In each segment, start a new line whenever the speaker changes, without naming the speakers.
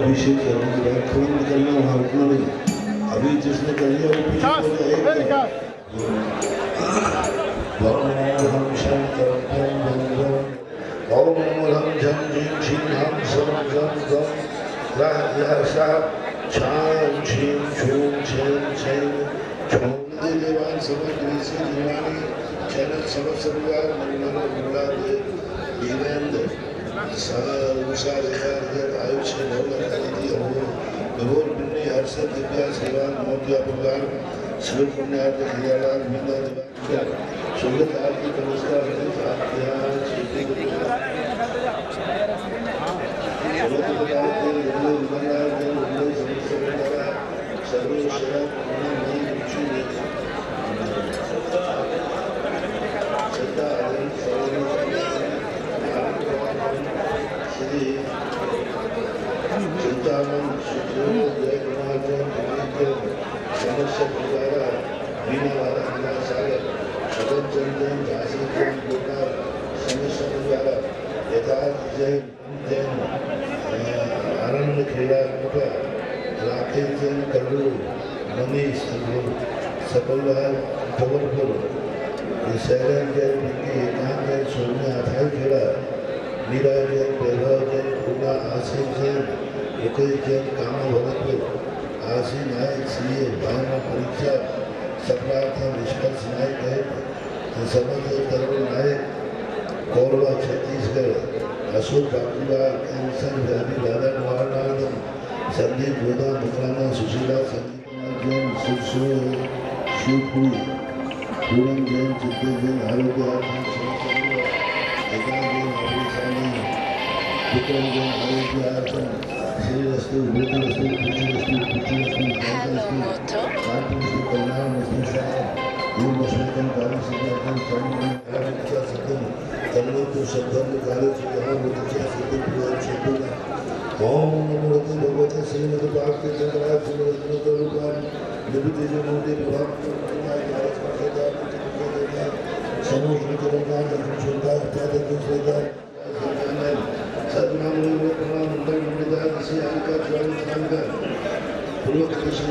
अभिषेक करने के बाद तुरंत निकलना, वहाँ रुकना नहीं। अभी जिसने कर लिया वो पीछे चला जाएगा। ओम मूलम झम झीम क्षीम हम सम झम झम रह यह सा छाम छीम छूम छेम छेम छूम देवान समग्री से जीवानी चैनल समस्त परिवार निर्मल गुला दे वीरेंद्र सारूषा रेखा आयुष्य भोगती हो भगोर पुण्य हर्षद दिव्या सेवा मोतिया परिवार शिव पुण्यार्थ हिरालाल मीना दिवाकर सुगत आरती नमस्कार समस्या द्वारा बीना वाला हमारा सागर सदन चंदन झांसी जैन गोपाल समस्या द्वारा यथार्थ जैन जैन आनंद खेड़ा कृपा राकेश जैन कल्लू मनीष सकलवाल जबलपुर सैलन जैन पिंकी एकांत जैन सोनिया अथाई खेड़ा मीरा जैन वैभव जैन पूर्णा आसिफ जैन मुकेश जैन कामा भगतपुर आशीष नायक सीए भावना परीक्षा सप्रार्थ निष्कर्ष नायक है समझ तरुण नायक कौरवा छत्तीसगढ़ अशोक बाबूलाल कैंसर व्याधि दादा निवारणार्थम संदीप गोदा मुकराना सुशीला संदीप कुमार जैन सुरसुर शिवपुरी पूरन जैन चित्ते जैन आरोग्य विक्रम जैन आरोग्य भगवते श्रीमद पार्थ चंद्राज सतनाम प्रणाम मंडल मंडल किसी आलिका ज्वाल स्थानकर पूर्व कृष्ण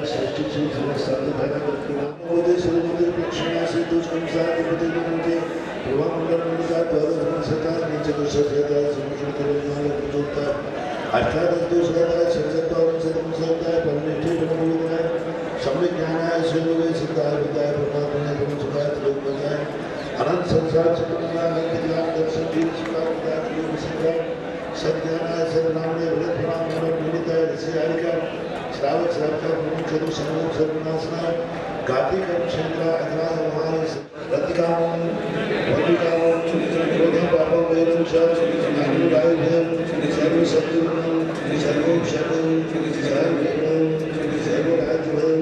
सृष्टि से समस्त धारा करती मोदे श्री मंदिर प्रक्षणा से तुझ कंसार पति के प्रभा मंडल मंडल द्वादश सता नीचे तो सत्ता समुद्र के निर्माण प्रचोदता अर्थात दूसरा संसत्ता और संसत्ता परमेष्ठि बनोगे सम्यक ज्ञान है स्वरूप सिद्धाय विद्याय परमात्मा ने परमसुखाय लोक बजाय अनंत संसार चक्रना ज्ञान दर्शन जीव सुखाय विद्याय योग सिद्धाय सद्ज्ञानाय सर्वनामने वृत प्रणाम मनोर निमित्ताय ऋषि आलिका श्रावक श्रावका प्रमुख चतु समूह सर्वनाशनाय गाति कर्म शंकरा अग्राह महान रतिकाम वटिकाम क्रोधम पापम वैरम शर अनुराय भयम सर्व सद्गुणम सर्वोक्षरम सर्वज्ञम सर्वराज्यम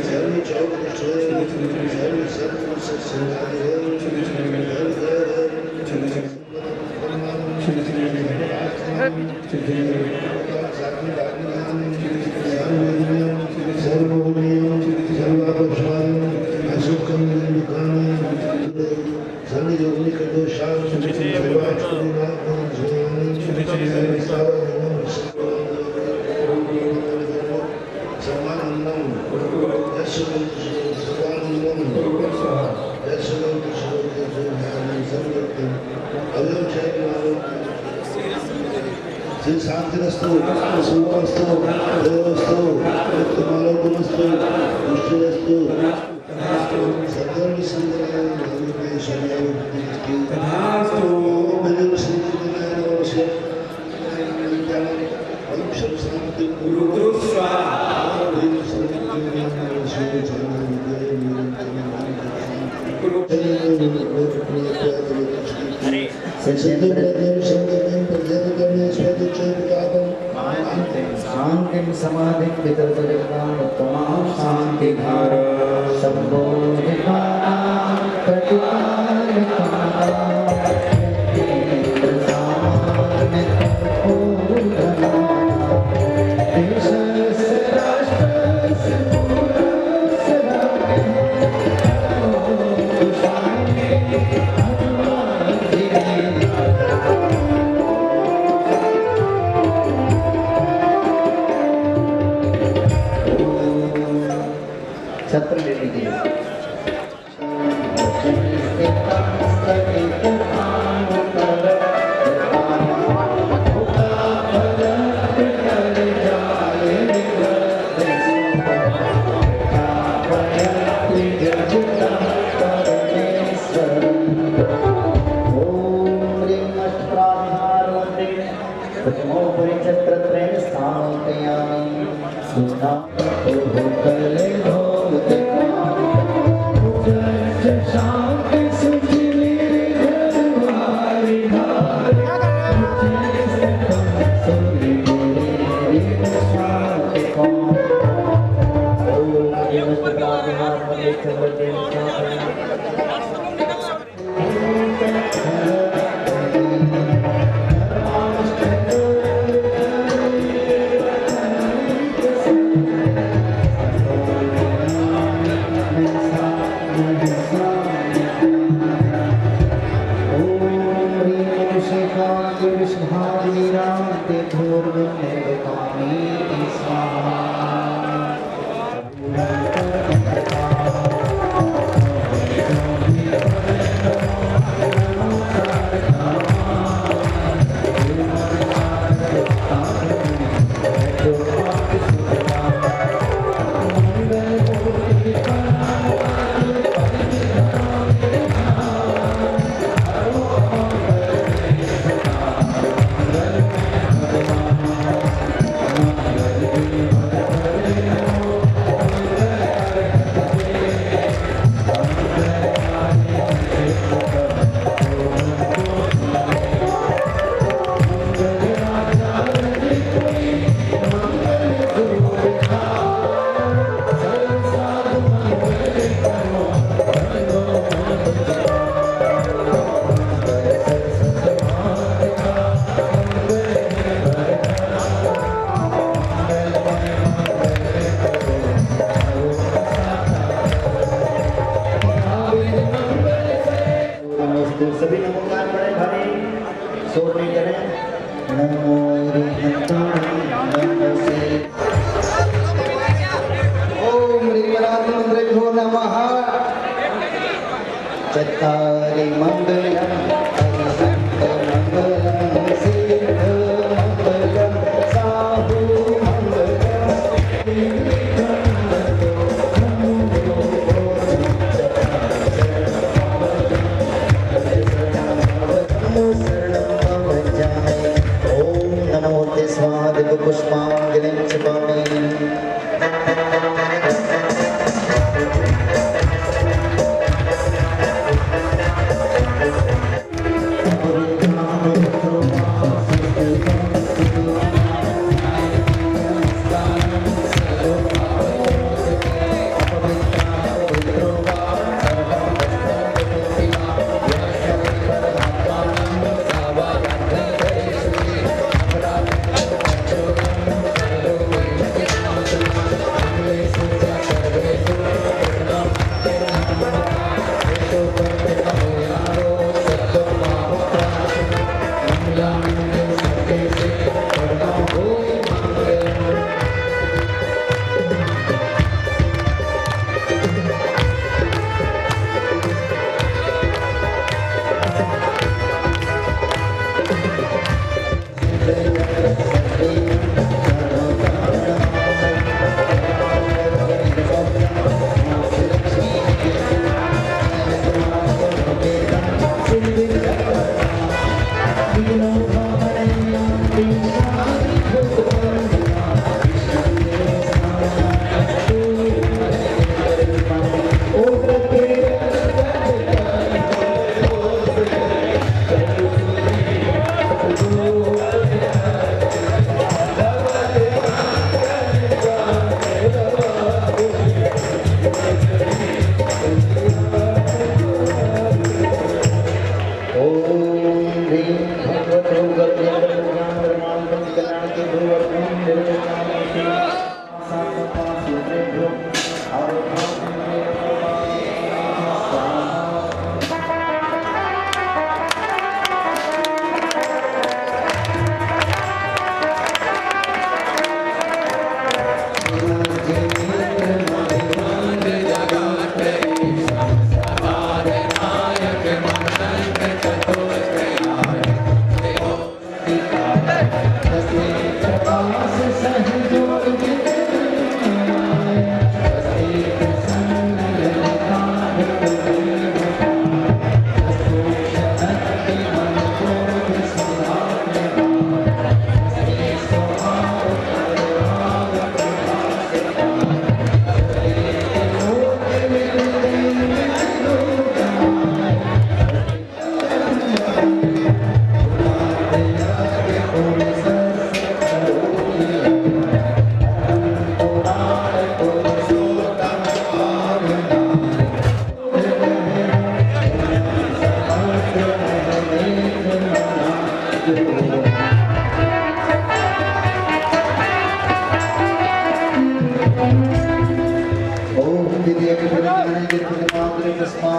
सर्व चौकनिष्ठम सर्व सर्व सत्संगादिम सर्वोनियम सर्वापस्वायम अशोकम दुकान Sanni Kado Sham Samanandam Yasudanam Santirastu, Suvastu, Devastu, Malagunastu, Ushirastu, Sadharmi Sandhana, Navite Shanyavu Padistu, Bhajam Sindhana, Navasya, Vamsham Santi, Guru Swaha, Vajam Sindhana, Navasya,
शांति समाधि तमाम शांति धार संबोधिता छत्र ले लीजिए। चत्तारि मंगलम हरिसंत मंगलम सिद्ध मंगलम साहु मंगलम ओम नमो स्वाहा पुष्पांजलिं क्षिपामि।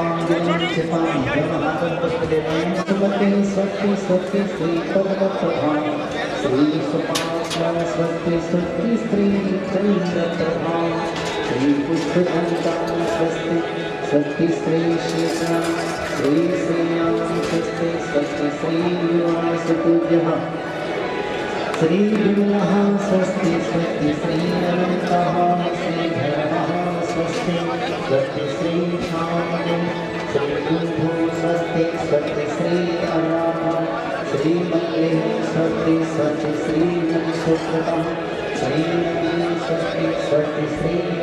पुष्पांजलि छिपामी दोनों हाथों में पुष्प दे रहे हैं सुमते स्वस्ति स्वस्ति श्री पद्मप्रभा श्री सुपात्मा स्वस्ति स्वस्ति श्री चंद्रप्रभा श्री पुष्पघंटा स्वस्ति स्वस्ति श्री शेषा श्री श्रीयां स्वस्ति स्वस्ति श्री वासुदेवः श्री विमलः स्वस्ति स्वस्ति श्री अनन्तः श्रीधरः स्वस्ति स्वस्ति श्री शान्ति श्री कुंभो स्वस्ति स्वस्ति श्री अराम श्री मंगले स्वस्ति स्वस्ति श्री नक्षत्रः श्री नदी स्वस्ति स्वस्ति श्री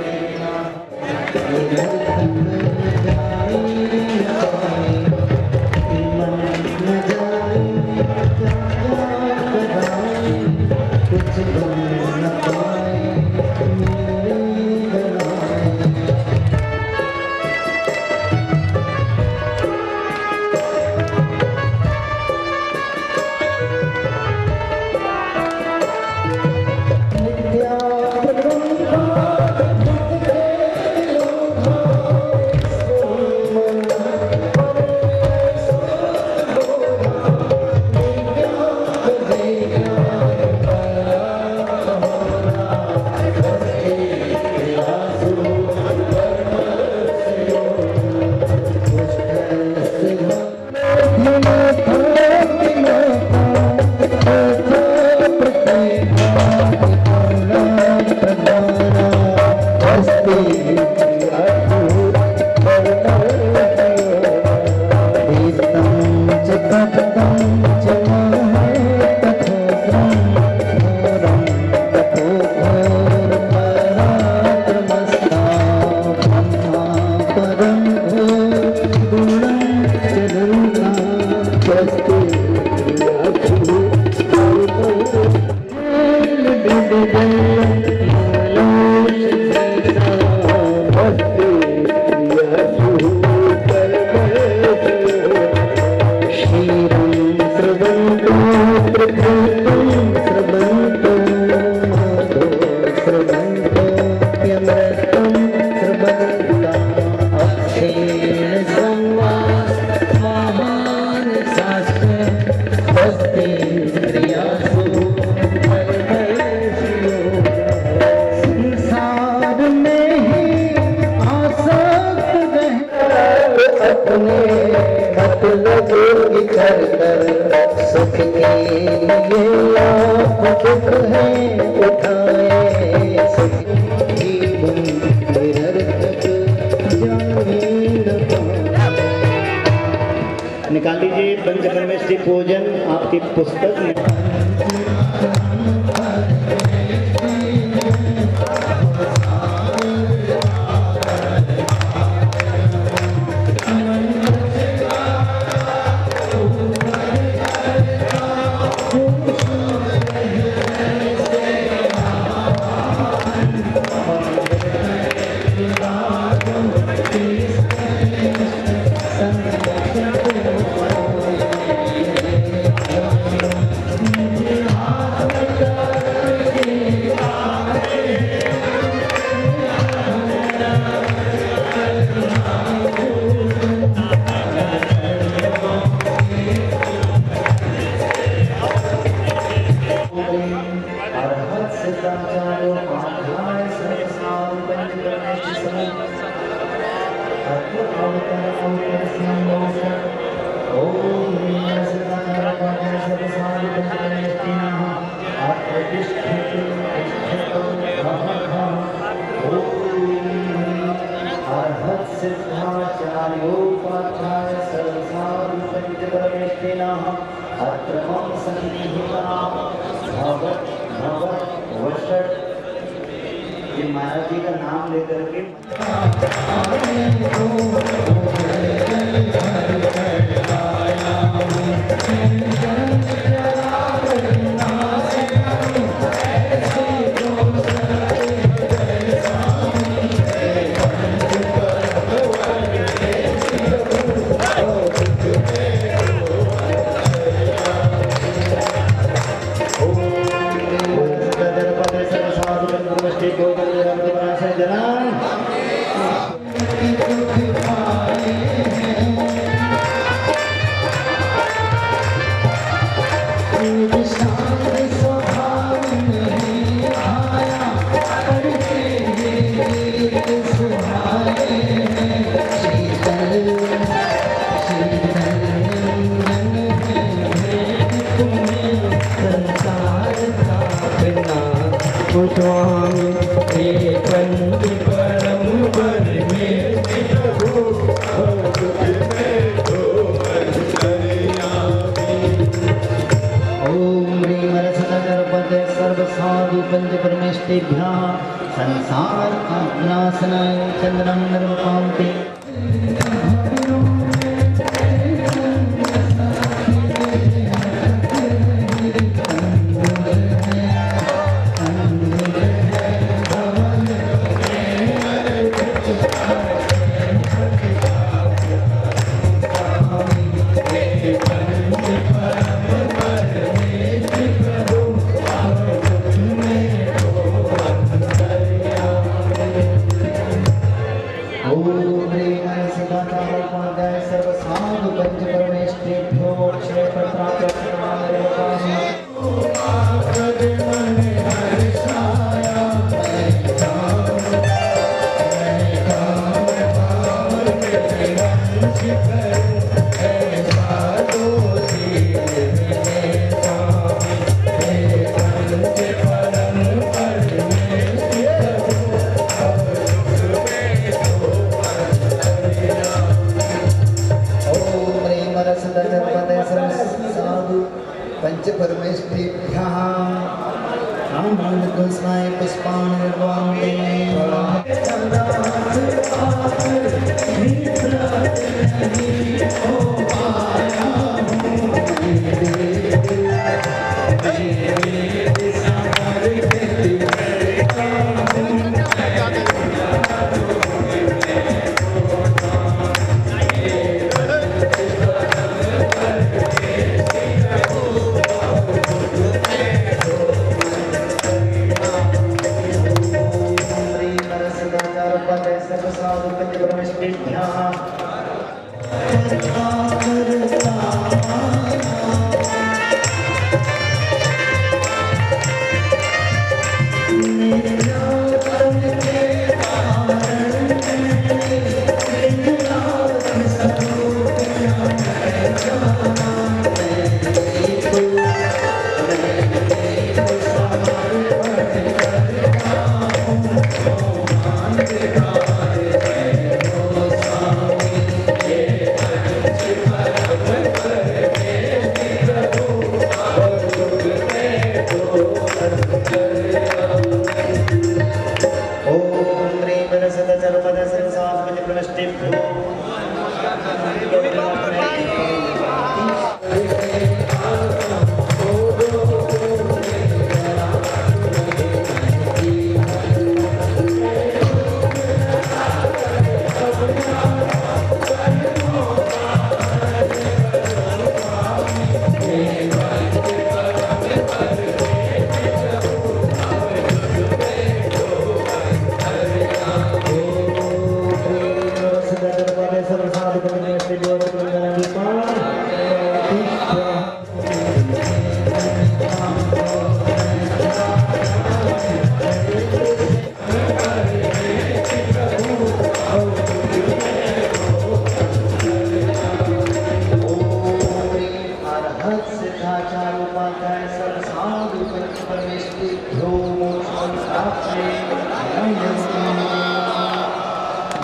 निकाल लीजिए पंचकर्मेष्टि पूजन आपकी पुस्तक में महाराज जी का नाम लेकर के जना
स्वामी हे पंच परम परमेश्वर प्रभु
ओम ह्रीं हरसतगणपते सर्वसाधु पंच परमेष्ठिभ्यः संसार विनाशनाय चंद्रं निर्वपान्ति सर्वसाधु पंच परमेष्ठिभ्यो साधु पंच परमेष्ठिभ्यः आनन्दपुष्पाय पुष्पाणि निर्वान्ते सर्वसाधु पंच परमेष्ठिभ्यः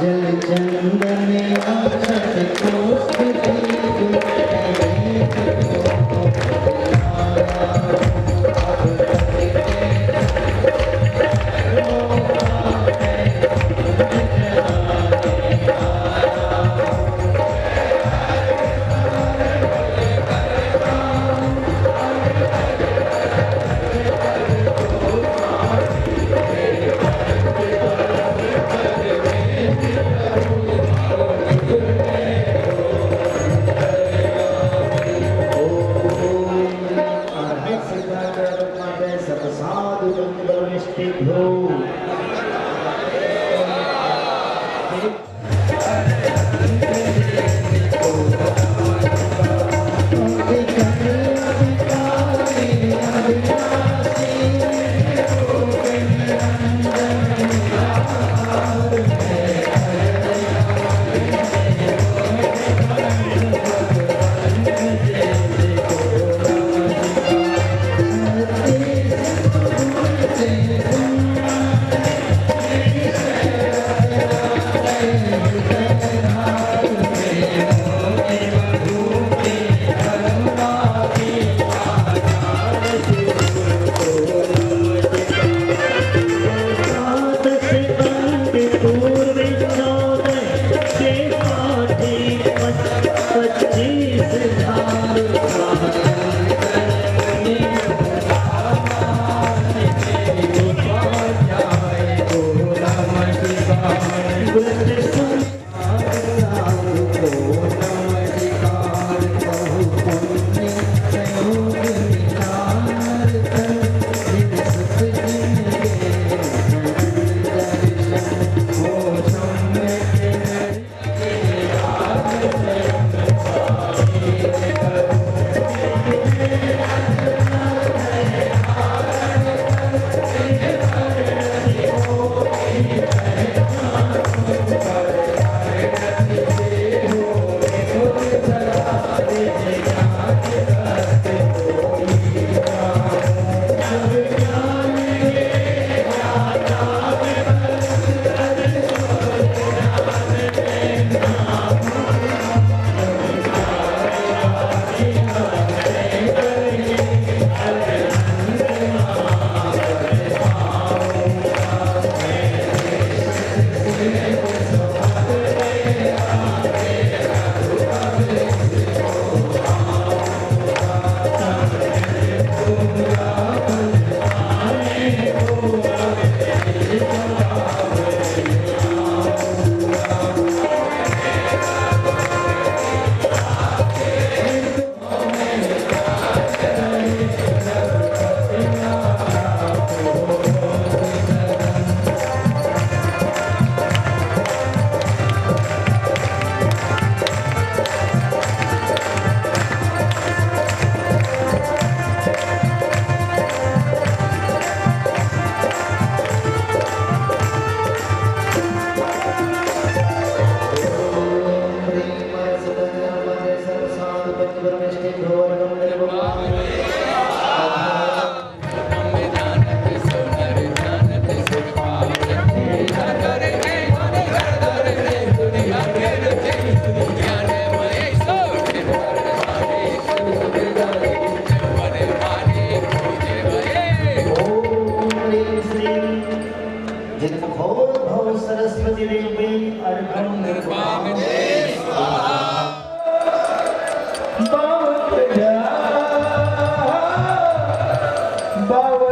जल चंदन सरस्वती देवी अर्घं निर्वामे
Baba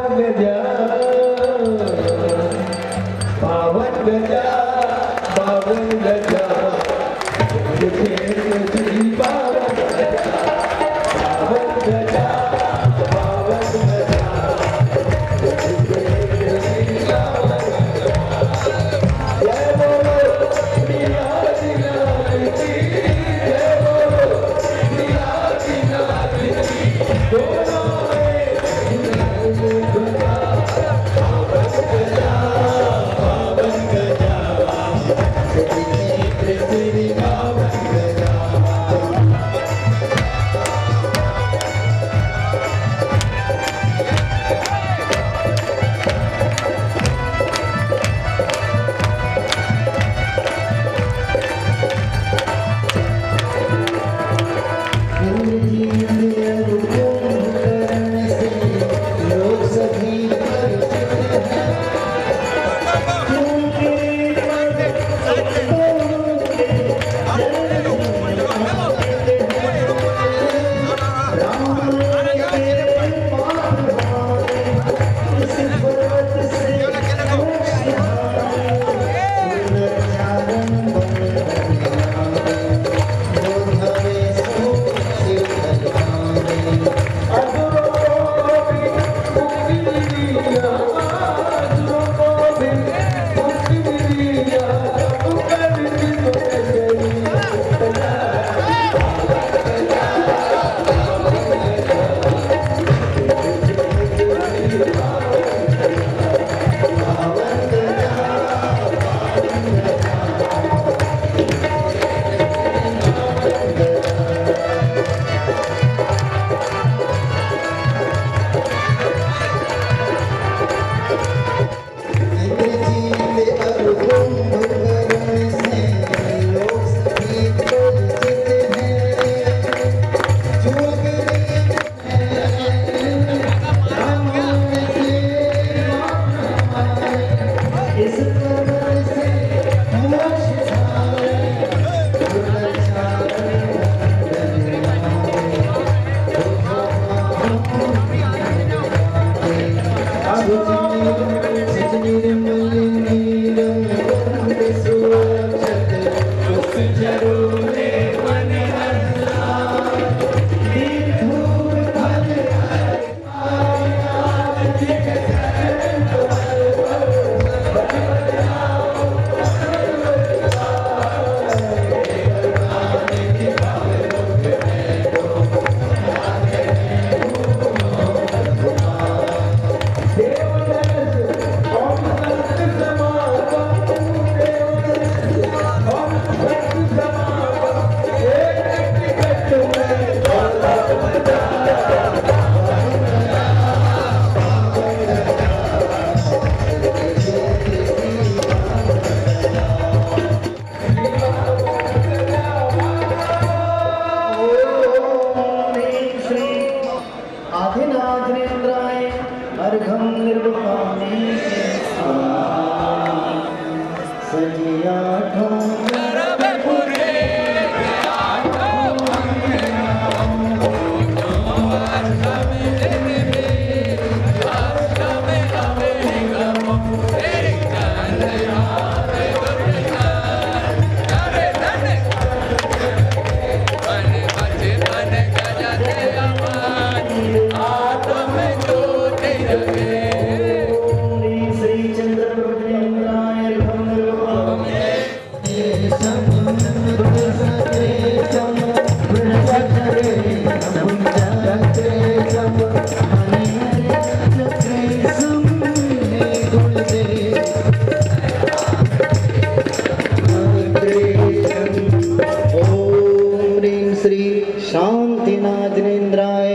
शान्तिनादिनेन्द्राय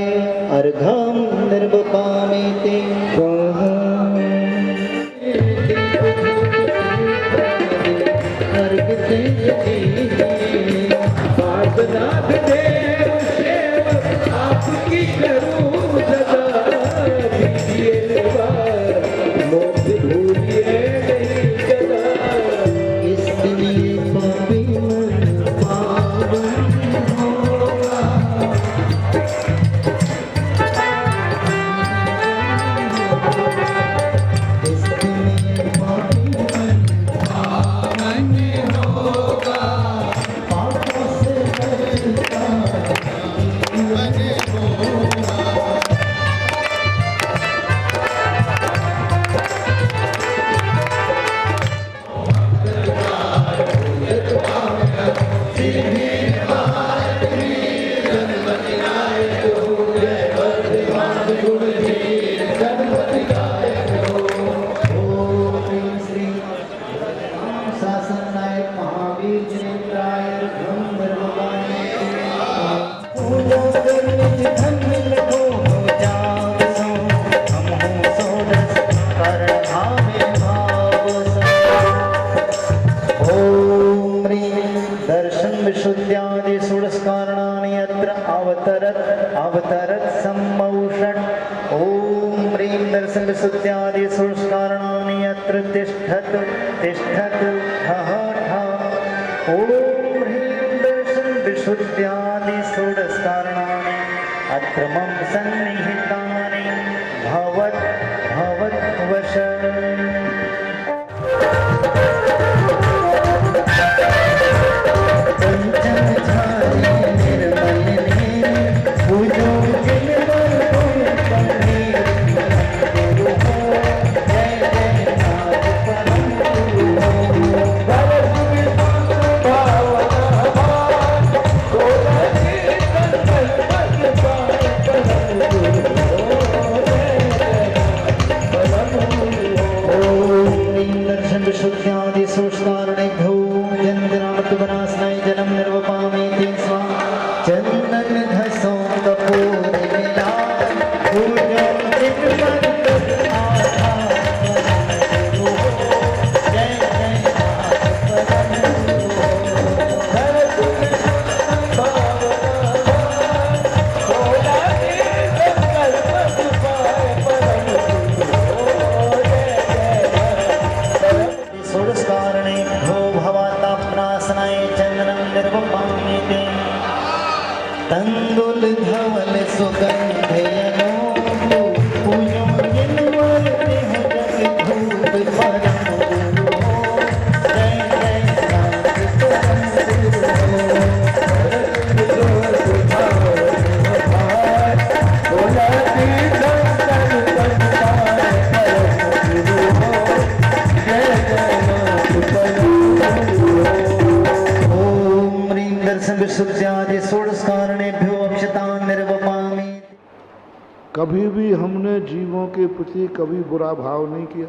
अर्घं निर्वपामेति
पार्श्वनाथ देव सेवक आपकी करूं सदा दीजिए निवार मोक्ष भूलिए नहीं सदा
इसलिए पापी मन पावन होगा इसलिए पापी मन पावन होगा पापों से बचता जीवन होगा ओम श्री शासन नायक महावीर जिनेन्द्राय अर्घं निर्वपामेति पूजा करने धन्य लगो हो जागसो हम हो सोदस करण भावे भाव ओम ह्रीं दर्शन विशुद्ध्यादि षोडशकारणानि अत्र अवतरत् सम्मौषट् ओम ह्रीं दर्शन विशुद्ध्यादि षोडशकारणानि अत्र तिष्ठतु ठः ठः ओम ह्रीं दर्शन विशुद्ध्यादि षोडशकारणानि अत्र मम सन्निहितानि भवत् वश विशुद्ध्यादि सोष्कारणेभ्यो व्यञ्जनामृतवनासनाय जलं निर्वपामेति स्वा चन्दन घसो कपूर मिला पूजो चिन्मन्त आधार जय जय षोडशकारणेभ्यो भवतापनाशनाय चन्दनं निर्वपामेति तण्डुल धवल सुगन्धयनो पूजो जिन्मन्ते जग धूप परम गुरु जय जय ओम ह्रीं दर्शन विशुद्ध्यादि षोडशकारणेभ्यो अक्षतान् निर्वपामि
कभी भी हमने जीवों के प्रति कभी बुरा भाव नहीं किया,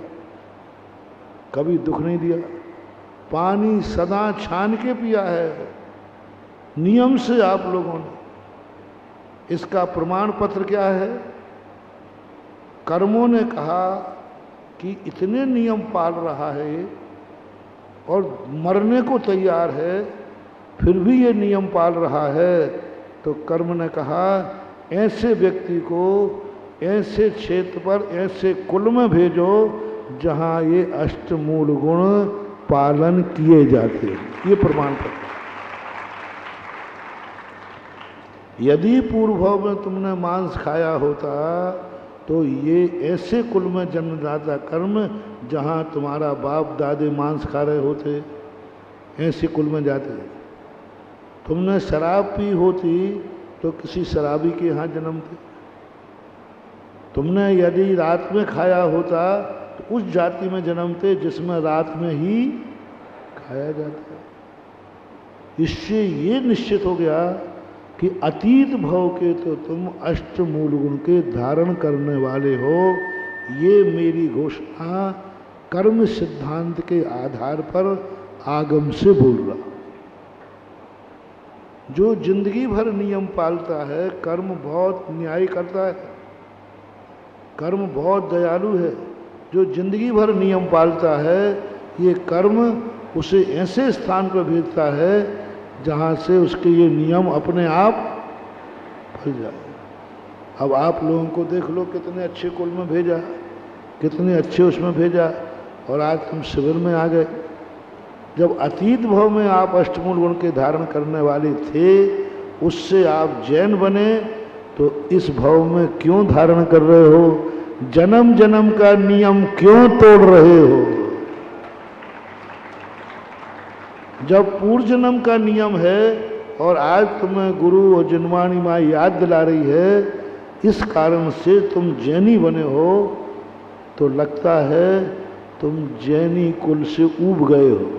कभी दुख नहीं दिया। पानी सदा छान के पिया है नियम से आप लोगों ने। इसका प्रमाण पत्र क्या है? कर्मों ने कहा कि इतने नियम पाल रहा है और मरने को तैयार है, फिर भी ये नियम पाल रहा है, तो कर्म ने कहा ऐसे व्यक्ति को ऐसे क्षेत्र पर, ऐसे कुल में भेजो जहाँ ये अष्टमूल गुण पालन किए जाते हैं। ये प्रमाण पत्र। यदि पूर्व भाव में तुमने मांस खाया होता तो ये ऐसे कुल में जन्मदाता कर्म जहाँ तुम्हारा बाप दादे मांस खा रहे होते, ऐसे कुल में जाते। तुमने शराब पी होती तो किसी शराबी के यहाँ जन्मते। तुमने यदि रात में खाया होता तो उस जाति में जन्मते जिसमें रात में ही खाया जाता है। इससे ये निश्चित हो गया कि अतीत भव के तो तुम अष्टमूल गुण के धारण करने वाले हो। ये मेरी घोषणा कर्म सिद्धांत के आधार पर आगम से बोल रहा। जो जिंदगी भर नियम पालता है, कर्म बहुत न्याय करता है, कर्म बहुत दयालु है, जो जिंदगी भर नियम पालता है, ये कर्म उसे ऐसे स्थान पर भेजता है जहाँ से उसके ये नियम अपने आप फल जाए। अब आप लोगों को देख लो, कितने अच्छे कुल में भेजा, कितने अच्छे उसमें भेजा, और आज हम शिविर में आ गए। जब अतीत भाव में आप अष्टमूल गुण के धारण करने वाले थे, उससे आप जैन बने, तो इस भाव में क्यों धारण कर रहे हो? जन्म जन्म का नियम क्यों तोड़ रहे हो? जब पूर्व जन्म का नियम है और आज तुम्हें गुरु और जिनवाणी माँ याद दिला रही है, इस कारण से तुम जैनी बने हो, तो लगता है तुम जैनी कुल से ऊब गए हो,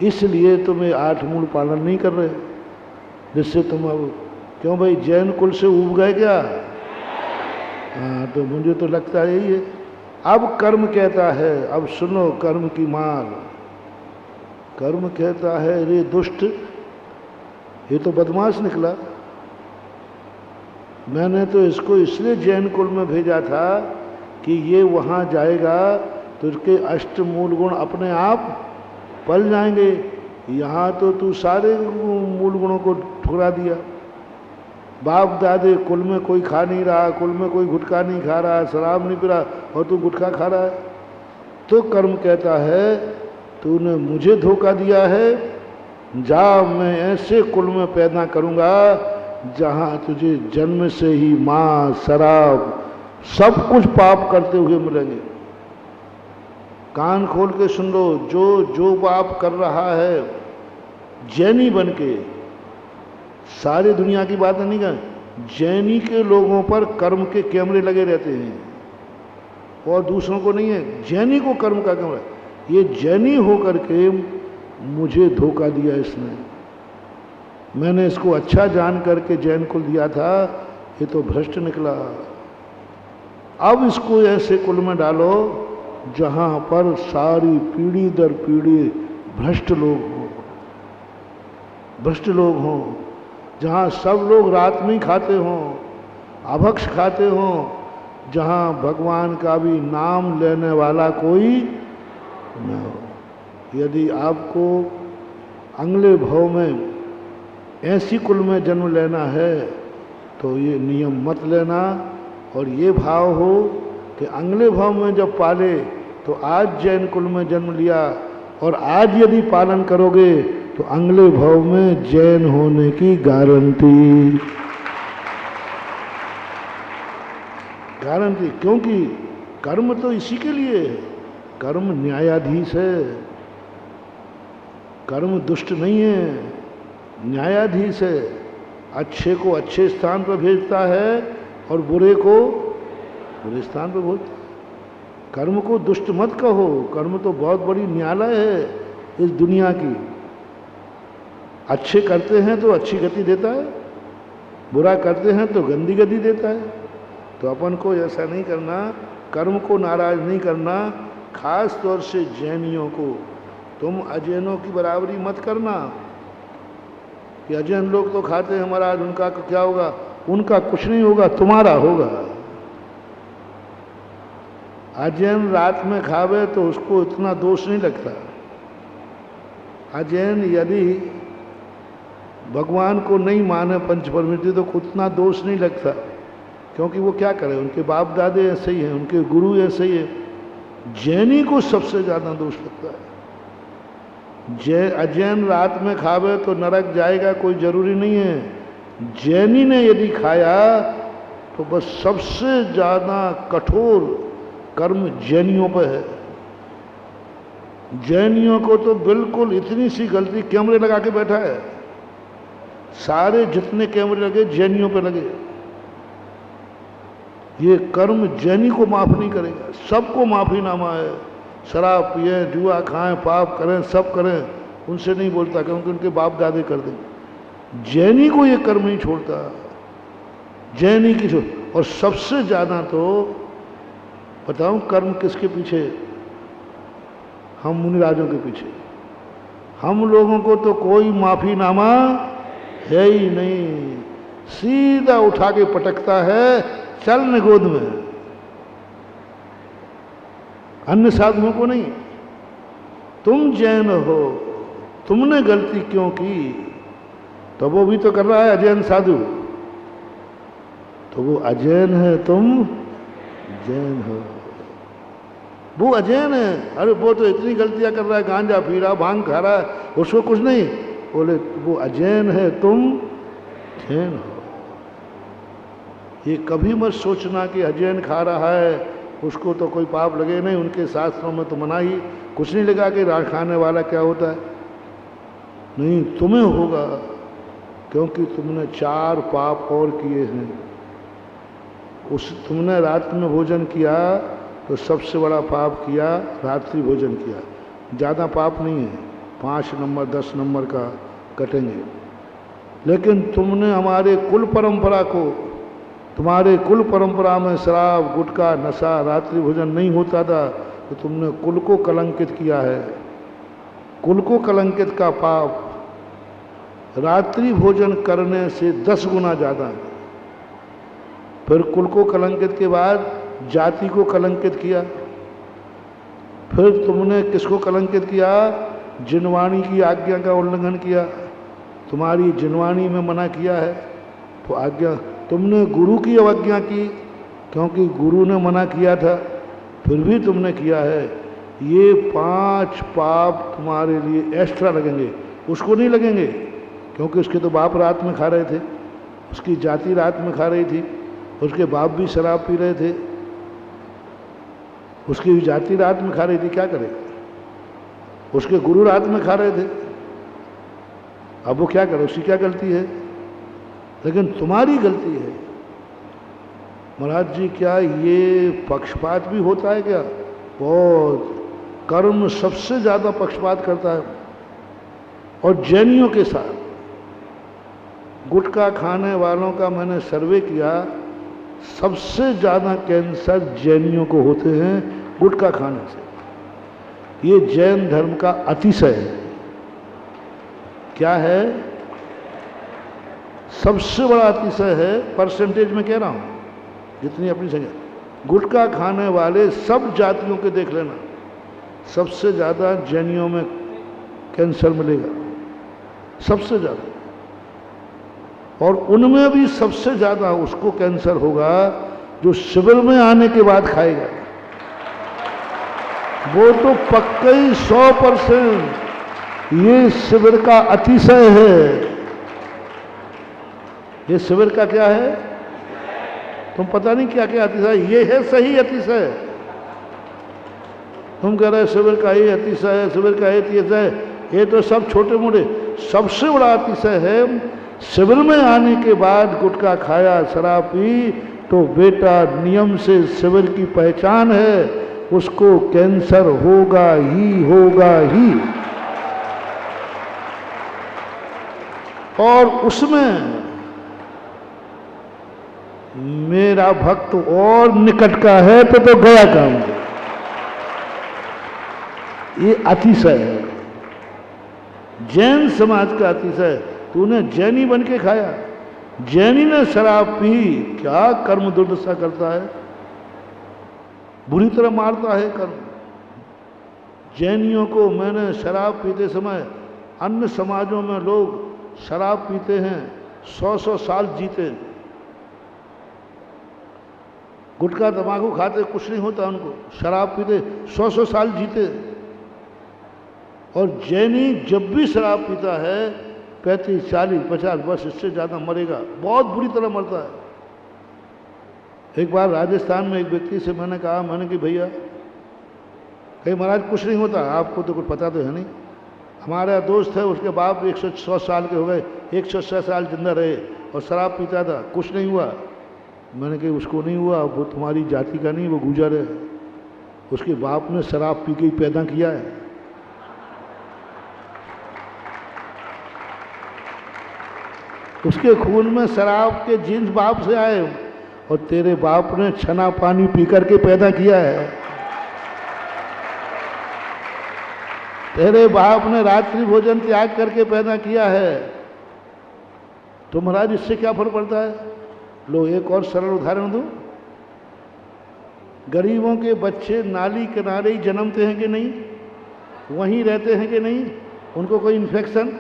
इसलिए तुम ये 8 मूल पालन नहीं कर रहे, जिससे तुम अब क्यों भाई जैन कुल से ऊब गए क्या? हाँ, तो मुझे तो लगता है यही है। अब कर्म कहता है, अब सुनो कर्म की मार। कर्म कहता है, रे दुष्ट, ये तो बदमाश निकला, मैंने तो इसको इसलिए जैन कुल में भेजा था कि ये वहाँ जाएगा तो इसके अष्टमूल गुण अपने आप पल जाएंगे। यहाँ तो तू सारे मूल गुणों को ठुकरा दिया। बाप दादे कुल में कोई खा नहीं रहा, कुल में कोई गुटखा नहीं खा रहा, शराब नहीं पी रहा, और तू गुटखा खा रहा है। तो कर्म कहता है, तूने मुझे धोखा दिया है, जा मैं ऐसे कुल में पैदा करूँगा जहाँ तुझे जन्म से ही माँ, शराब, सब कुछ पाप करते हुए मिलेंगे। कान खोल के सुन लो, जो पाप कर रहा है जैनी बन के, सारी दुनिया की बात नहीं कर, जैनी के लोगों पर कर्म के कैमरे लगे रहते हैं और दूसरों को नहीं है, जैनी को कर्म का कैमरा। ये जैनी होकर के मुझे धोखा दिया इसने, मैंने इसको अच्छा जान करके जैन कुल दिया था, ये तो भ्रष्ट निकला। अब इसको ऐसे कुल में डालो जहाँ पर सारी पीढ़ी दर पीढ़ी भ्रष्ट लोग हों, जहाँ सब लोग रात में खाते हों, अभक्ष खाते हों, जहाँ भगवान का भी नाम लेने वाला कोई न हो। यदि आपको अगले भाव में ऐसी कुल में जन्म लेना है तो ये नियम मत लेना, और ये भाव हो कि अगले भाव में जब पाले तो आज जैन कुल में जन्म लिया, और आज यदि पालन करोगे तो अगले भाव में जैन होने की गारंटी। क्योंकि कर्म तो इसी के लिए है, कर्म न्यायाधीश है, कर्म दुष्ट नहीं है, न्यायाधीश है। अच्छे को अच्छे स्थान पर भेजता है और बुरे को बुरे स्थान पर भेजता है। कर्म को दुष्ट मत कहो, कर्म तो बहुत बड़ी न्यायालय है इस दुनिया की। अच्छे करते हैं तो अच्छी गति देता है, बुरा करते हैं तो गंदी गति देता है। तो अपन को ऐसा नहीं करना, कर्म को नाराज नहीं करना, खास तौर से जैनियों को। तुम अजैनों की बराबरी मत करना कि अजैन लोग तो खाते हैं महाराज, उनका क्या होगा? उनका कुछ नहीं होगा, तुम्हारा होगा। अजैन रात में खावे तो उसको इतना दोष नहीं लगता। अजैन यदि भगवान को नहीं माने पंचपरमेश्वरी तो उतना दोष नहीं लगता, क्योंकि वो क्या करे, उनके बाप दादे ऐसे ही हैं, उनके गुरु ऐसे ही है। जैनी को सबसे ज़्यादा दोष लगता है। अजैन रात में खावे तो नरक जाएगा कोई जरूरी नहीं है। जैनी ने यदि खाया तो बस सबसे ज़्यादा कठोर कर्म जैनियों पर है। जैनियों को तो बिल्कुल इतनी सी गलती, कैमरे लगा के बैठा है, सारे जितने कैमरे लगे जैनियों पे लगे। ये कर्म जैनी को माफ नहीं करेगा, सबको माफीनामा है। शराब पिए, जुआ खाएं, पाप करें, सब करें, उनसे नहीं बोलता क्योंकि उनके बाप दादे कर देंगे। जैनी को ये कर्म नहीं छोड़ता, जैनी की छोड़। और सबसे ज़्यादा तो बताऊं कर्म किसके पीछे? हम मुनिराजों के पीछे। हम लोगों को तो कोई माफीनामा है ही नहीं, सीधा उठा के पटकता है, चल न गोद में। अन्य साधुओं को नहीं। तुम जैन हो, तुमने गलती क्यों की? तो वो भी तो कर रहा है अजैन साधु, तो वो अजैन है, तुम जैन हो। वो अजैन है, अरे वो तो इतनी गलतियां कर रहा है, गांजा पी रहा, भांग खा रहा है, उसको कुछ नहीं। बोले वो अजैन है, तुम जैन हो। ये कभी मत सोचना कि अजैन खा रहा है उसको तो कोई पाप लगे नहीं, उनके शास्त्रों में तो मना ही कुछ नहीं लगा कि राख खाने वाला क्या होता है। नहीं, तुम्हें होगा, क्योंकि तुमने 4 पाप और किए हैं। तुमने रात में भोजन किया तो सबसे बड़ा पाप किया, रात्रि भोजन किया। ज़्यादा पाप नहीं है, 5 नंबर 10 नंबर का कटेंगे। लेकिन तुमने हमारे कुल परंपरा को, तुम्हारे कुल परंपरा में शराब, गुटखा, नशा, रात्रि भोजन नहीं होता था, तो तुमने कुल को कलंकित किया है। कुल को कलंकित का पाप रात्रि भोजन करने से 10 गुना ज़्यादा है। फिर कुल को कलंकित के बाद जाति को कलंकित किया। फिर तुमने किसको कलंकित किया? जिनवाणी की आज्ञा का उल्लंघन किया। तुम्हारी जिनवाणी में मना किया है तो आज्ञा, तुमने गुरु की अवज्ञा की, क्योंकि गुरु ने मना किया था, फिर भी तुमने किया है। ये 5 पाप तुम्हारे लिए एक्स्ट्रा लगेंगे, उसको नहीं लगेंगे, क्योंकि उसके तो बाप रात में खा रहे थे, उसकी जाति रात में खा रही थी, उसके बाप भी शराब पी रहे थे, उसकी जाति रात में खा रही थी, क्या करे? उसके गुरु रात में खा रहे थे, अब वो क्या करे? उसकी क्या गलती है? लेकिन तुम्हारी गलती है। महाराज जी, क्या ये पक्षपात भी होता है क्या? बहुत। कर्म सबसे ज़्यादा पक्षपात करता है। और जैनियों के साथ, गुटखा खाने वालों का मैंने सर्वे किया, सबसे ज़्यादा कैंसर जैनियों को होते हैं गुटखा खाने से। ये जैन धर्म का अतिशय है। क्या है? सबसे बड़ा अतिशय है, परसेंटेज में कह रहा हूँ, जितनी अपनी संख्या। गुटखा खाने वाले सब जातियों के देख लेना, सबसे ज़्यादा जैनियों में कैंसर मिलेगा, सबसे ज़्यादा। और उनमें भी सबसे ज़्यादा उसको कैंसर होगा जो शिविर में आने के बाद खाएगा। वो तो पक्का ही 100% ये शिविर का अतिशय है। ये शिविर का क्या है? तुम पता नहीं क्या क्या अतिशय, ये है सही अतिशय। तुम कह रहे शिविर का ही अतिशय है, शिविर का अतिशय है, ये तो सब छोटे मोटे। सबसे बड़ा अतिशय है शिविर में आने के बाद गुटखा खाया, शराब पी, तो बेटा नियम से शिविर की पहचान है, उसको कैंसर होगा ही होगा ही। और उसमें मेरा भक्त और निकट का है तो गया काम। ये अतिशय है, जैन समाज का अतिशय। तूने जैनी बन के खाया, जैनी ने शराब पी, क्या कर्म दुर्दशा करता है, बुरी तरह मारता है कर्म। जैनियों को मैंने शराब पीते समय, अन्य समाजों में लोग शराब पीते हैं 100-100 साल जीते, गुटखा तंबाकू खाते कुछ नहीं होता उनको, शराब पीते 100-100 साल जीते। और जैनी जब भी शराब पीता है 35, 40, 50 वर्ष, इससे ज़्यादा मरेगा, बहुत बुरी तरह मरता है। एक बार राजस्थान में एक व्यक्ति से मैंने कहा, मैंने कि भैया, कहीं महाराज कुछ नहीं होता, आपको तो कुछ पता तो है नहीं। हमारा दोस्त है, उसके बाप 100 साल के हो गए, 106 साल जिंदा रहे और शराब पीता था, कुछ नहीं हुआ। मैंने कहा उसको नहीं हुआ, वो तुम्हारी जाति का नहीं, वो गुजर है, उसके बाप ने शराब पी के ही पैदा किया है। उसके खून में शराब के जीन्स बाप से आए, और तेरे बाप ने छना पानी पी करके पैदा किया है। तेरे बाप ने रात्रि भोजन त्याग करके पैदा किया है, तो महाराज इससे क्या फर्क पड़ता है? लो एक और सरल उदाहरण दूं। गरीबों के बच्चे नाली किनारे ही जन्मते हैं कि नहीं, वहीं रहते हैं कि नहीं, उनको कोई इन्फेक्शन,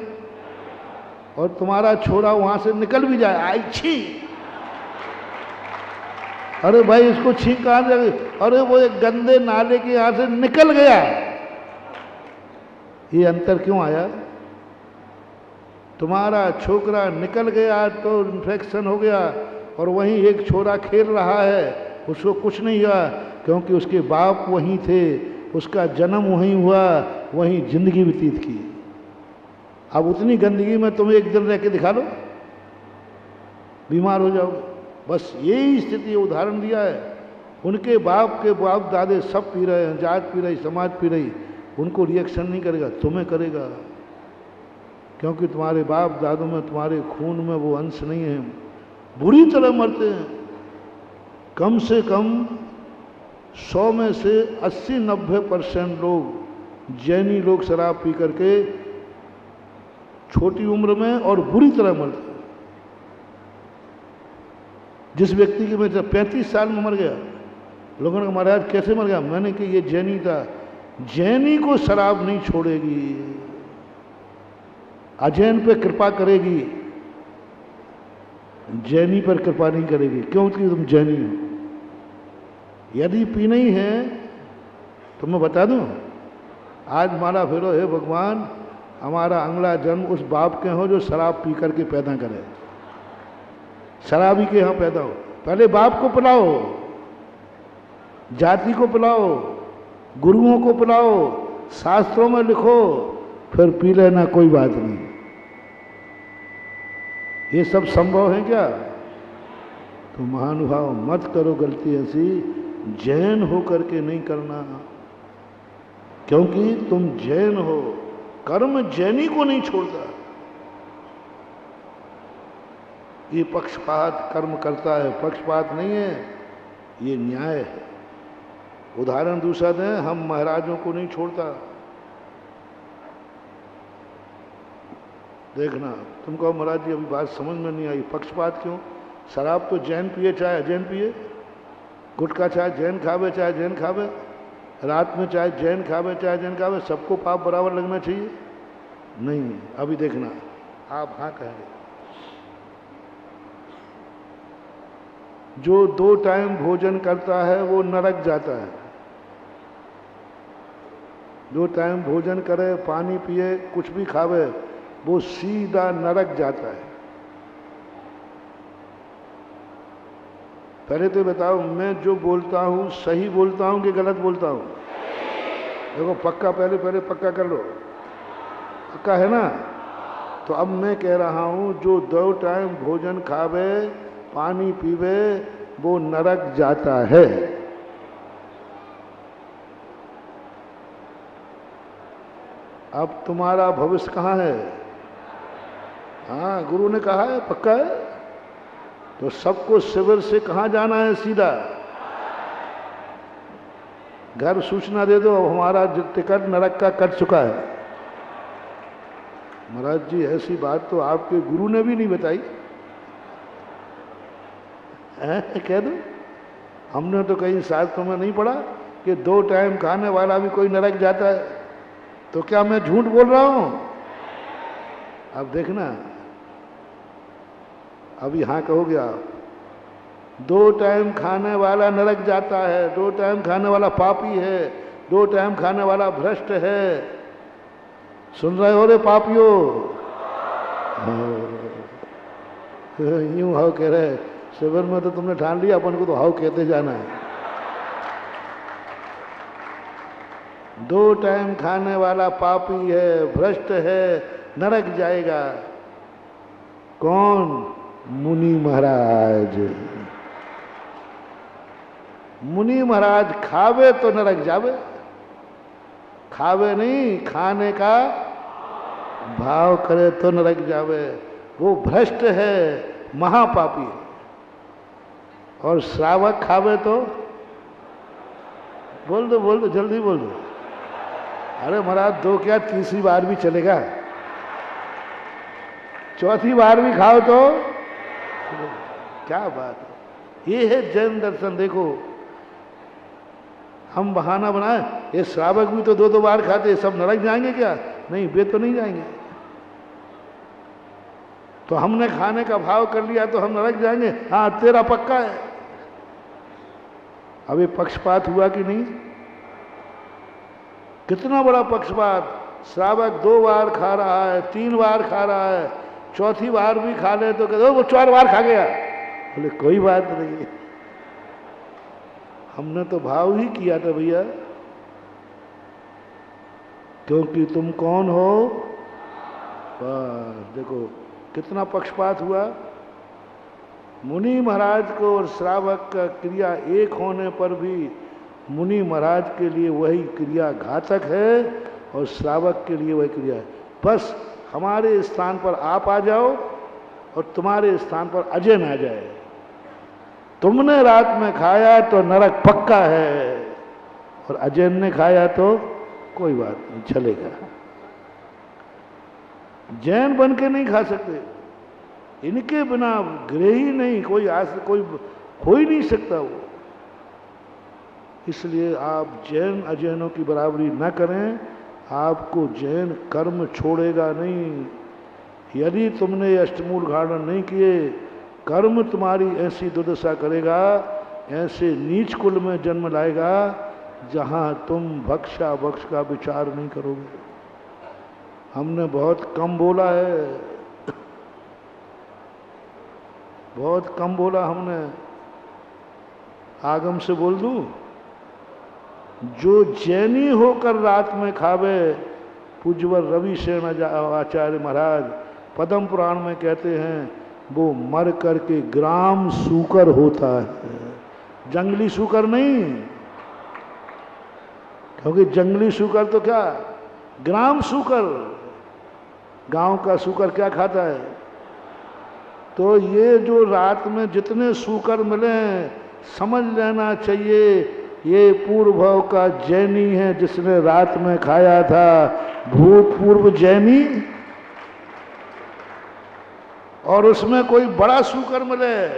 और तुम्हारा छोरा वहां से निकल भी जाए, आई छी, अरे भाई इसको छींक कहां से, अरे वो एक गंदे नाले के यहां से निकल गया, ये अंतर क्यों आया? तुम्हारा छोकरा निकल गया तो इन्फेक्शन हो गया, और वहीं एक छोरा खेल रहा है, उसको कुछ नहीं हुआ, क्योंकि उसके बाप वहीं थे, उसका जन्म वहीं हुआ, वहीं जिंदगी व्यतीत की। अब उतनी गंदगी में तुम्हें एक दिन रह के दिखा लो, बीमार हो जाओगे। बस यही स्थिति, उदाहरण दिया है। उनके बाप के बाप दादे सब पी रहे हैं, जात पी रही, समाज पी रही, उनको रिएक्शन नहीं करेगा, तुम्हें करेगा, क्योंकि तुम्हारे बाप दादों में, तुम्हारे खून में वो अंश नहीं है। बुरी तरह मरते हैं। कम से कम 100 में से 80-90% लोग, जैनी लोग शराब पी करके छोटी उम्र में और बुरी तरह मरते हैं। जिस व्यक्ति की मैं 35 साल में मर गया, लोगों ने कहा महाराज कैसे मर गया? मैंने कहा ये जैनी था। जैनी को शराब नहीं छोड़ेगी, अजैन पे कृपा करेगी, जैनी पर कृपा नहीं करेगी, क्योंकि तुम जैनी हो। यदि पीना ही है तो मैं बता दूं, आज माला फेरो, हे भगवान हमारा अगला जन्म उस बाप के हो जो शराब पी करके पैदा करे, शराबी के यहाँ पैदा हो। पहले बाप को पिलाओ, जाति को पिलाओ, गुरुओं को पिलाओ, शास्त्रों में लिखो, फिर पी लेना, कोई बात नहीं। ये सब संभव है क्या? तो महानुभाव मत करो गलती ऐसी, जैन हो करके नहीं करना, क्योंकि तुम जैन हो, कर्म जैनी को नहीं छोड़ता। ये पक्षपात कर्म करता है, पक्षपात नहीं है, ये न्याय है। उदाहरण दूसरा दें, हम महाराजों को नहीं छोड़ता। देखना, तुम कहो महाराज जी अभी बात समझ में नहीं आई, पक्षपात क्यों? शराब तो जैन पिए चाहे अजैन पिए, गुटखा चाहे जैन खावे चाहे जैन खावे, रात में चाहे जैन खावे चाहे जैन खावे, सबको पाप बराबर लगना चाहिए? नहीं। अभी देखना, आप हाँ कहेंगे। जो 2 टाइम भोजन करता है वो नरक जाता है। 2 टाइम भोजन करे, पानी पिए, कुछ भी खावे, वो सीधा नरक जाता है। पहले तो बताओ, मैं जो बोलता हूं सही बोलता हूं कि गलत बोलता हूं? देखो पक्का, पहले पक्का कर लो, पक्का है ना? तो अब मैं कह रहा हूं, जो 2 टाइम भोजन खावे, पानी पीवे, वो नरक जाता है। अब तुम्हारा भविष्य कहाँ है? हाँ, गुरु ने कहा है, पक्का है। तो सबको शिविर से कहाँ जाना है? सीधा घर सूचना दे दो, हमारा जो टिकट नरक का कट चुका है। महाराज जी ऐसी बात तो आपके गुरु ने भी नहीं बताई, कह दो। हमने तो कहीं शास्त्रों में नहीं पढ़ा कि 2 टाइम खाने वाला भी कोई नरक जाता है। तो क्या मैं झूठ बोल रहा हूं? अब देखना, अब यहां कहोगे आप, 2 टाइम खाने वाला नरक जाता है, 2 टाइम खाने वाला पापी है, 2 टाइम खाने वाला भ्रष्ट है। सुन रहे हो रे पापियों? यूं हाउ कह रहे, शिविर में तो तुमने ठान लिया, अपन को तो हाउ कहते जाना है। 2 टाइम खाने वाला पापी है, भ्रष्ट है, नरक जाएगा। कौन? मुनि महाराज। मुनि महाराज खावे तो नरक जावे, खावे नहीं, खाने का भाव करे तो नरक जावे। वो भ्रष्ट है, महापापी है। और श्रावक खावे तो, बोल दो जल्दी बोल दो, अरे महाराज, 2 क्या, तीसरी बार भी चलेगा, चौथी बार भी खाओ तो क्या बात है। ये है जैन दर्शन। देखो, हम बहाना बनाए, ये श्रावक भी तो 2-2 बार खाते, सब नरक जाएंगे क्या? नहीं, वे तो नहीं जाएंगे। तो हमने खाने का भाव कर लिया तो हम नरक जाएंगे? हाँ, तेरा पक्का है। अब ये पक्षपात हुआ कि नहीं? कितना बड़ा पक्षपात। श्रावक 2 बार खा रहा है, 3 बार खा रहा है, चौथी बार भी खा ले तो कहते वो 4 बार खा गया। बोले कोई बात नहीं, हमने तो भाव ही किया था भैया, क्योंकि तुम कौन हो। बस देखो कितना पक्षपात हुआ। मुनि महाराज को और श्रावक का क्रिया एक होने पर भी मुनि महाराज के लिए वही क्रिया घातक है और श्रावक के लिए वही क्रिया है। बस हमारे स्थान पर आप आ जाओ और तुम्हारे स्थान पर अजय आ जाए। तुमने रात में खाया तो नरक पक्का है, और अजय ने खाया तो कोई बात नहीं, चलेगा। जैन बन के नहीं खा सकते, इनके बिना ग्रह ही नहीं, कोई कोई हो ही नहीं सकता वो। इसलिए आप जैन अजैनों की बराबरी न करें, आपको जैन कर्म छोड़ेगा नहीं। यदि तुमने ये अष्टमूल धारण नहीं किए, कर्म तुम्हारी ऐसी दुर्दशा करेगा, ऐसे नीच कुल में जन्म लाएगा जहां तुम भक्षा भक्ष का विचार नहीं करोगे। हमने बहुत कम बोला है, बहुत कम बोला हमने। आगम से बोल दूं, जो जैनी होकर रात में खावे, पूज्यवर रवि सेन आचार्य महाराज पद्म पुराण में कहते हैं, वो मर करके ग्राम सूकर होता है, जंगली सूकर नहीं। क्योंकि जंगली सूकर तो क्या, ग्राम सूकर, गांव का सूकर क्या खाता है। तो ये जो रात में जितने सूकर मिले, समझ लेना चाहिए ये पूर्व भाव का जैनी है जिसने रात में खाया था, भूतपूर्व जैनी। और उसमें कोई बड़ा सूकर मिले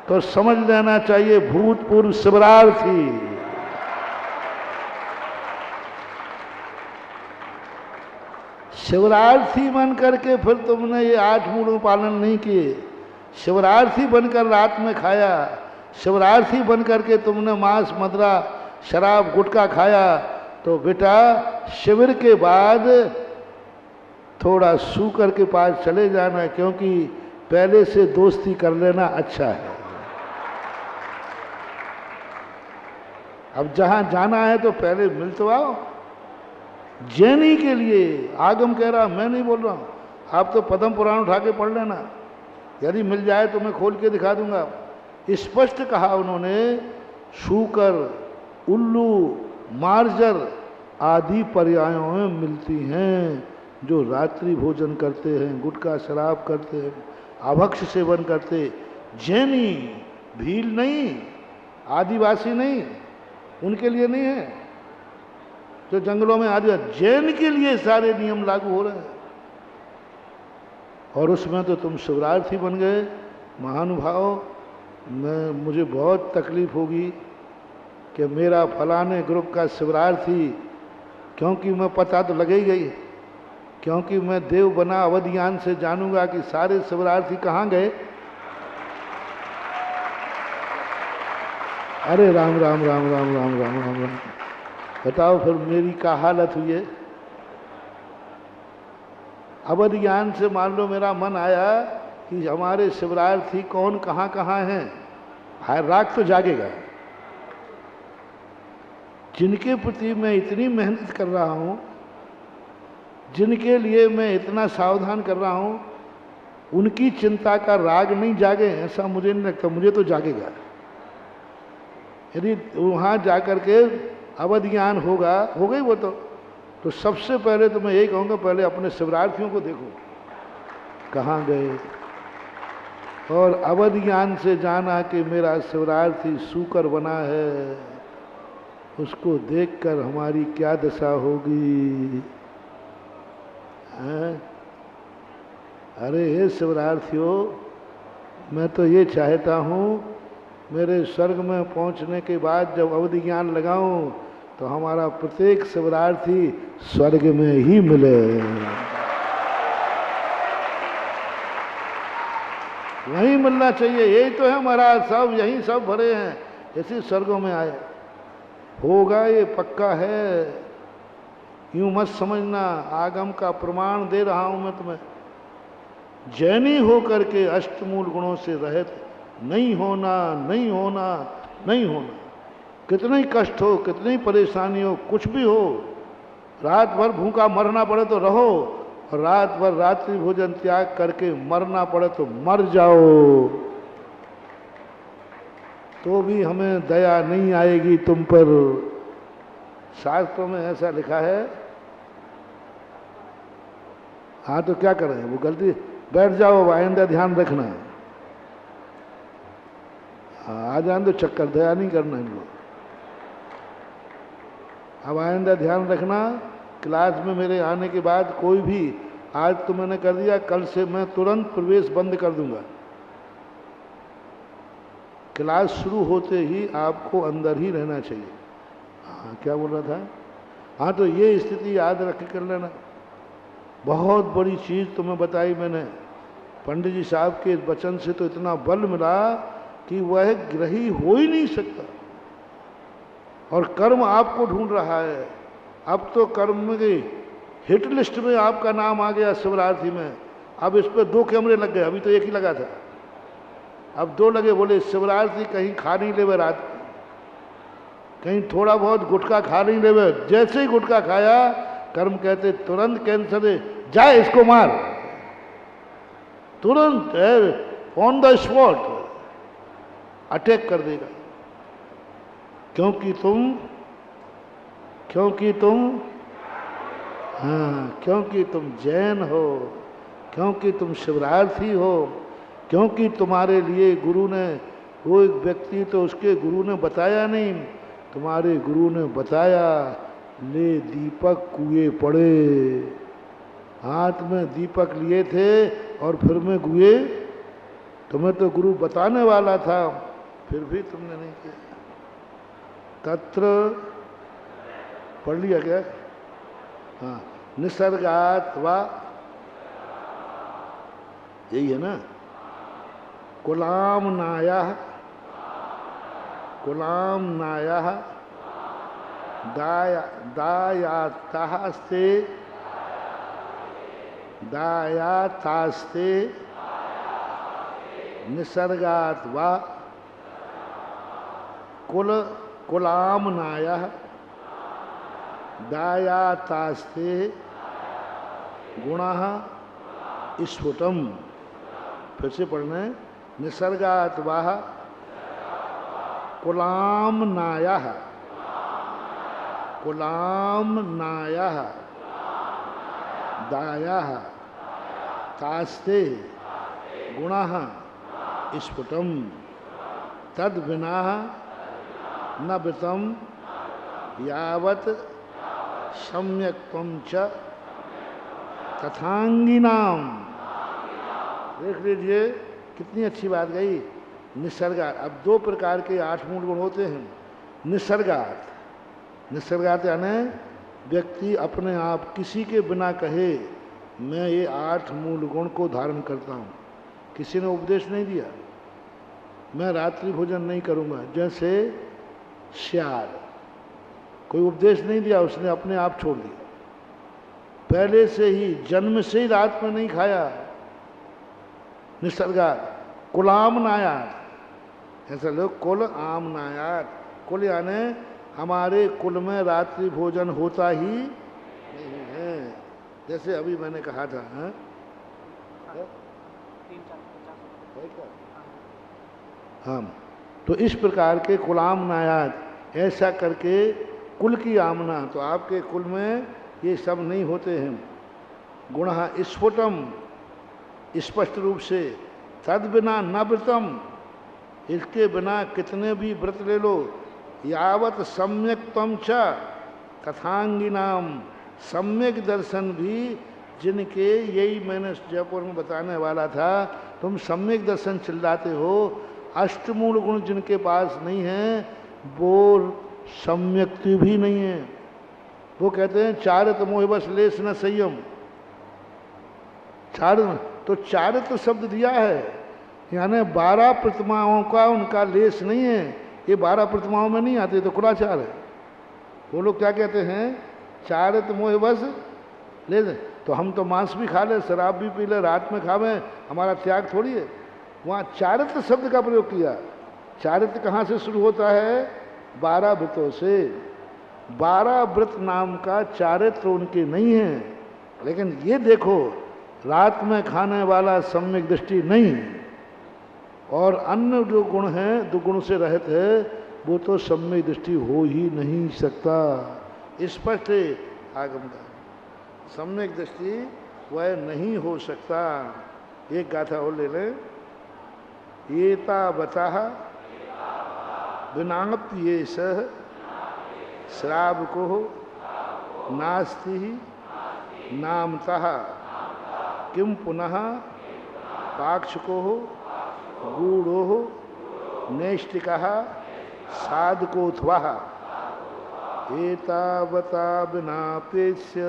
तो समझ लेना चाहिए भूतपूर्व शिवरार्थी। शिवरार्थी बन करके फिर तुमने ये 8 मूढ़ों पालन नहीं किए, शिवरार्थी बनकर रात में खाया, शिवरार्थी बन करके तुमने मांस मदरा शराब गुटखा खाया, तो बेटा शिविर के बाद थोड़ा सूकर के पास चले जाना, क्योंकि पहले से दोस्ती कर लेना अच्छा है। अब जहां जाना है तो पहले मिल तो आओ। जैनी के लिए आगम कह रहा, मैं नहीं बोल रहा हूं, आप तो पद्म पुराण उठा के पढ़ लेना, यदि मिल जाए तो मैं खोल के दिखा दूंगा। स्पष्ट कहा उन्होंने, शूकर, उल्लू, मार्जर आदि पर्यायों में मिलती हैं, जो रात्रि भोजन करते हैं, गुटखा शराब करते हैं, अभक्ष सेवन करते। जैनी भील नहीं, आदिवासी नहीं, उनके लिए नहीं है, जो जंगलों में आदिवासी, जैन के लिए सारे नियम लागू हो रहे हैं। और उसमें तो तुम शिवरार्थी बन गए। महानुभाव, मुझे बहुत तकलीफ होगी कि मेरा फलाने ग्रुप का शिवरार्थी, क्योंकि मैं पता तो लगे ही गई, क्योंकि मैं देव बना अवधियान से जानूंगा कि सारे शिवरार्थी कहाँ गए। अरे राम राम राम राम राम राम राम राम, बताओ फिर मेरी क्या हालत हुई है। अवधियान से मान लो मेरा मन आया कि हमारे शिवरार्थी कौन कहाँ कहाँ हैं, हर रात तो जागेगा। जिनके प्रति मैं इतनी मेहनत कर रहा हूँ, जिनके लिए मैं इतना सावधान कर रहा हूँ, उनकी चिंता का राग नहीं जागे ऐसा मुझे नहीं लगता। मुझे तो जागेगा। यदि वहाँ जाकर के अवधियान होगा, हो गई वो तो सबसे पहले तो मैं यही कहूँगा, पहले अपने शिवरार्थियों को देखो कहाँ गए, और अवधियान से जाना कि मेरा शिवरार्थी सूकर बना है। उसको देखकर हमारी क्या दशा होगी? हैं? अरे हे शिवरार्थियों, मैं तो ये चाहता हूँ मेरे स्वर्ग में पहुँचने के बाद जब अवधि ज्ञान लगाऊं तो हमारा प्रत्येक शिवरार्थी स्वर्ग में ही मिले, वहीं मिलना चाहिए। यही तो है महाराज, सब यहीं सब भरे हैं, इसी स्वर्गों में आए। होगा ये पक्का है, यूं मत समझना। आगम का प्रमाण दे रहा हूं मैं तुम्हें। जैनी होकर के अष्टमूल गुणों से रहित नहीं होना, नहीं होना, नहीं होना। कितने ही कष्ट हो, कितनी ही परेशानी हो, कुछ भी हो, रात भर भूखा मरना पड़े तो रहो, और रात भर रात्रि भोजन त्याग करके मरना पड़े तो मर जाओ, तो भी हमें दया नहीं आएगी तुम पर। शास्त्रों में ऐसा लिखा है। हाँ तो क्या करें, वो गलती, बैठ जाओ, आइंदा ध्यान रखना। आ जान तो चक्कर, दया नहीं करना इन लोग। अब आइंदा ध्यान रखना, क्लास में मेरे आने के बाद कोई भी, आज तो मैंने कर दिया, कल से मैं तुरंत प्रवेश बंद कर दूंगा। क्लास शुरू होते ही आपको अंदर ही रहना चाहिए। हाँ क्या बोल रहा था? हाँ तो ये स्थिति याद रख के कर लेना। बहुत बड़ी चीज़ तुम्हें बताई मैंने। पंडित जी साहब के वचन से तो इतना बल मिला कि वह ग्रही हो ही नहीं सकता। और कर्म आपको ढूंढ रहा है। अब तो कर्म की हिट लिस्ट में आपका नाम आ गया शिवरार्थी में। अब इस पर 2 कैमरे लग गए, अभी तो एक ही लगा था, अब 2 लगे। बोले शिवरार्थी कहीं खा नहीं लेवे रात को, कहीं थोड़ा बहुत गुटखा खा नहीं लेवे। जैसे ही गुटखा खाया, कर्म कहते तुरंत कैंसर है, जाए इसको मार, तुरंत ऑन द स्पॉट अटैक कर देगा। क्योंकि तुम जैन हो, क्योंकि तुम शिवरार्थी हो, क्योंकि तुम्हारे लिए गुरु ने, वो एक व्यक्ति तो उसके गुरु ने बताया नहीं, तुम्हारे गुरु ने बताया, ले दीपक कुएं पड़े। हाथ में दीपक लिए थे और फिर में कुएं। तुम्हें तो गुरु बताने वाला था, फिर भी तुमने नहीं किया। तत्र पढ़ लिया क्या? हाँ, निसर्गात वा, यही है ना। कुलाम नाया दायातास्ते निसर्गात वा कुलाम नाया दायातास्ते गुणः स्फुटम। फिर से पढ़ना है। निसर्गात वाह कुलाम नायः दायः तास्ते गुणः स्फुटम तद विना न वितम यावत सम्यक्त्वं च तथांगिनाम। देख लीजिए कितनी अच्छी बात गई। निसर्गात, अब 2 प्रकार के 8 मूल गुण होते हैं। निसर्गात यानी व्यक्ति अपने आप किसी के बिना कहे मैं ये 8 मूल गुण को धारण करता हूँ। किसी ने उपदेश नहीं दिया, मैं रात्रि भोजन नहीं करूँगा, जैसे श्यार, कोई उपदेश नहीं दिया, उसने अपने आप छोड़ दिया। पहले से ही, जन्म से ही रात में नहीं खाया। निसर्गात कुलाम नायात, ऐसा लोग कुल आम नायात। कुल यानी हमारे कुल में रात्रि भोजन होता ही नहीं है। जैसे अभी मैंने कहा था, है? हाँ, तो इस प्रकार के कुलाम नायात, ऐसा करके कुल की आमना। तो आपके कुल में ये सब नहीं होते हैं। गुणः स्फुटम, स्पष्ट रूप से। तद बिना न व्रतम, इसके बिना कितने भी व्रत ले लो, यावत सम्यक त्वं च कथांगिनाम, सम्यक दर्शन भी जिनके, यही मैंने जयपुर में बताने वाला था, तुम सम्यक दर्शन चिल्लाते हो, अष्टमूल गुण जिनके पास नहीं है वो सम्यक्ति भी नहीं है। वो कहते हैं चारित मोह बस लेस न संयम, तो चारित्र शब्द दिया है, यानी 12 प्रतिमाओं का उनका लेस नहीं है। ये 12 प्रतिमाओं में नहीं आते, तो कुलाचार है। वो लोग क्या कहते हैं, चारित्र मोह बस ले, तो हम तो मांस भी खा ले, शराब भी पी ले, रात में खावे, हमारा त्याग थोड़ी है। वहाँ चारित्र शब्द का प्रयोग किया। चारित्र कहाँ से शुरू होता है, 12 व्रतों से। 12 व्रत नाम का चारित्र उनके नहीं है। लेकिन ये देखो, रात में खाने वाला सम्यक दृष्टि नहीं, और अन्य जो गुण हैं, दो गुण से रहित है, वो तो सम्यक दृष्टि हो ही नहीं सकता। स्पष्ट है आगम का, सम्यक दृष्टि वह नहीं हो सकता। एक गाथा और ले लें, एता बता विनाप्य सह श्रावको नास्ति नामतः किम पुनः पाक्षको गूढ़ो नैष्टिकः साधकोऽथवा एतावता विनापेक्ष्य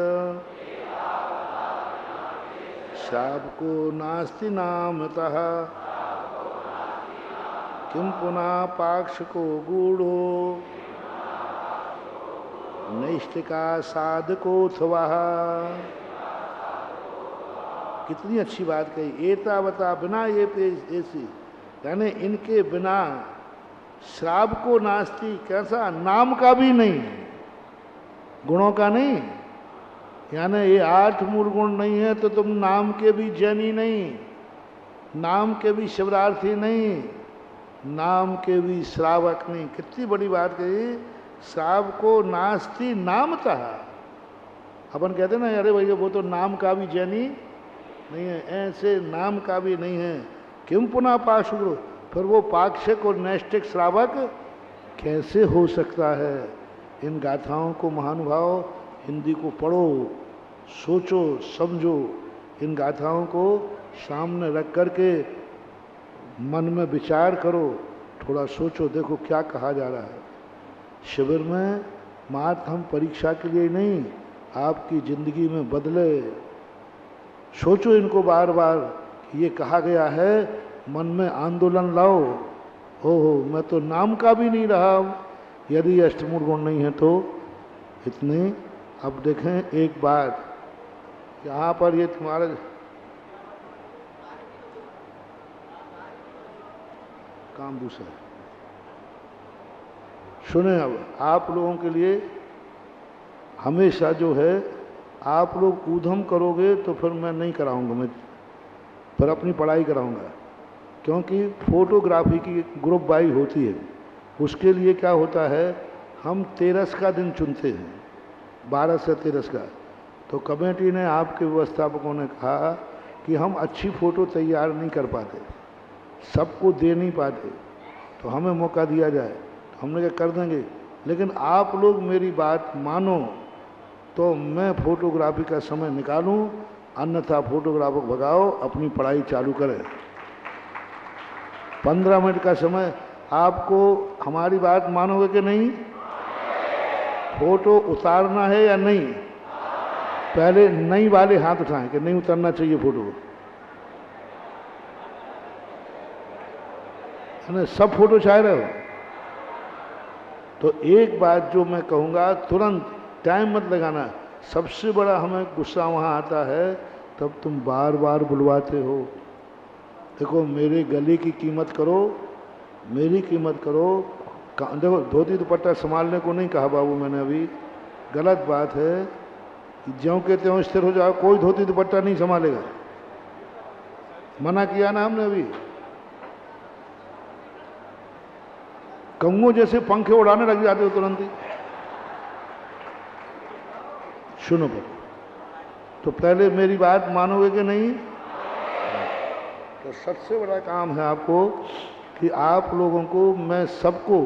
श्रावको नास्ति नामतः किम पुनः पाक्षको गूढ़ो नैष्टिका साधकोऽथवा। कितनी अच्छी बात कही, एतावता बिना ये ऐसी, यानी इनके बिना श्राव को नास्ति, कैसा, नाम का भी नहीं, गुणों का नहीं, यानी ये 8 मूल गुण नहीं है तो तुम नाम के भी जैनी नहीं, नाम के भी शिवरार्थी नहीं, नाम के भी श्रावक नहीं। कितनी बड़ी बात कही, श्राव को नास्ति नामतः। अपन कहते ना, अरे भैया वो तो नाम का भी जैनी नहीं है, ऐसे नाम का भी नहीं है। किम पुनः पाक्षुग्र, फिर वो पाक्षक और नैष्टिक श्रावक कैसे हो सकता है। इन गाथाओं को महानुभाव हिंदी को पढ़ो, सोचो, समझो, इन गाथाओं को सामने रख करके मन में विचार करो, थोड़ा सोचो, देखो क्या कहा जा रहा है। शिविर में मात्र हम परीक्षा के लिए नहीं, आपकी जिंदगी में बदले। सोचो इनको बार बार, ये कहा गया है, मन में आंदोलन लाओ। हो मैं तो नाम का भी नहीं रहा, यदि अष्टमूल गुण नहीं है तो इतने। अब देखें एक बात, यहाँ पर ये तुम्हारा काम दूसरा है, सुने। अब आप लोगों के लिए हमेशा जो है, आप लोग ऊधम करोगे तो फिर मैं नहीं कराऊंगा, मैं फिर अपनी पढ़ाई कराऊंगा। क्योंकि फोटोग्राफी की ग्रुप बाई होती है, उसके लिए क्या होता है, हम 13 का दिन चुनते हैं, 12 से 13 का। तो कमेटी ने, आपके व्यवस्थापकों ने कहा कि हम अच्छी फ़ोटो तैयार नहीं कर पाते, सबको दे नहीं पाते, तो हमें मौका दिया जाए। तो हमने क्या कर देंगे, लेकिन आप लोग मेरी बात मानो तो मैं फोटोग्राफी का समय निकालूं, अन्यथा फोटोग्राफर भगाओ, अपनी पढ़ाई चालू करें। 15 मिनट का समय, आपको हमारी बात मानोगे कि नहीं? फोटो उतारना है या नहीं? पहले नहीं वाले हाथ उठाएं कि नहीं उतारना चाहिए फोटो, है ना? सब फोटो चाह रहे हो तो एक बात जो मैं कहूँगा, तुरंत टाइम मत लगाना। सबसे बड़ा हमें गुस्सा वहाँ आता है तब तुम बार बार बुलवाते हो। देखो मेरे गले की कीमत करो, मेरी कीमत करो। देखो धोती दुपट्टा संभालने को नहीं कहा बाबू मैंने अभी, गलत बात है। ज्यों के त्यों स्थिर हो जाओ, कोई धोती दुपट्टा नहीं संभालेगा, मना किया ना हमने अभी। कौओं जैसे पंखे उड़ाने लग जाते हो तुरंत ही। सुनो पर, तो पहले मेरी बात मानोगे कि नहीं? तो सबसे बड़ा काम है आपको कि आप लोगों को, मैं सबको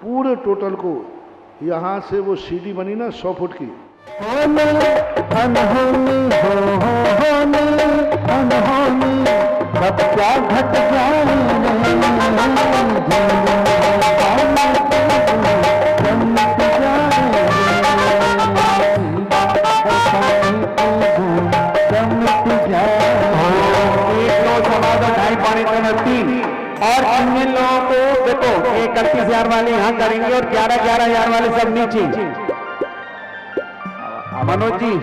पूरे टोटल को, यहाँ से वो सीढ़ी बनी ना 100 फुट की,
होनी अनहोनी होनी अनहोनी कब क्या घट जाए और अन्य लोगों को देखो 31,000 वाले यहाँ करेंगे और 11,000 वाले सब नीचे। मनोज जी,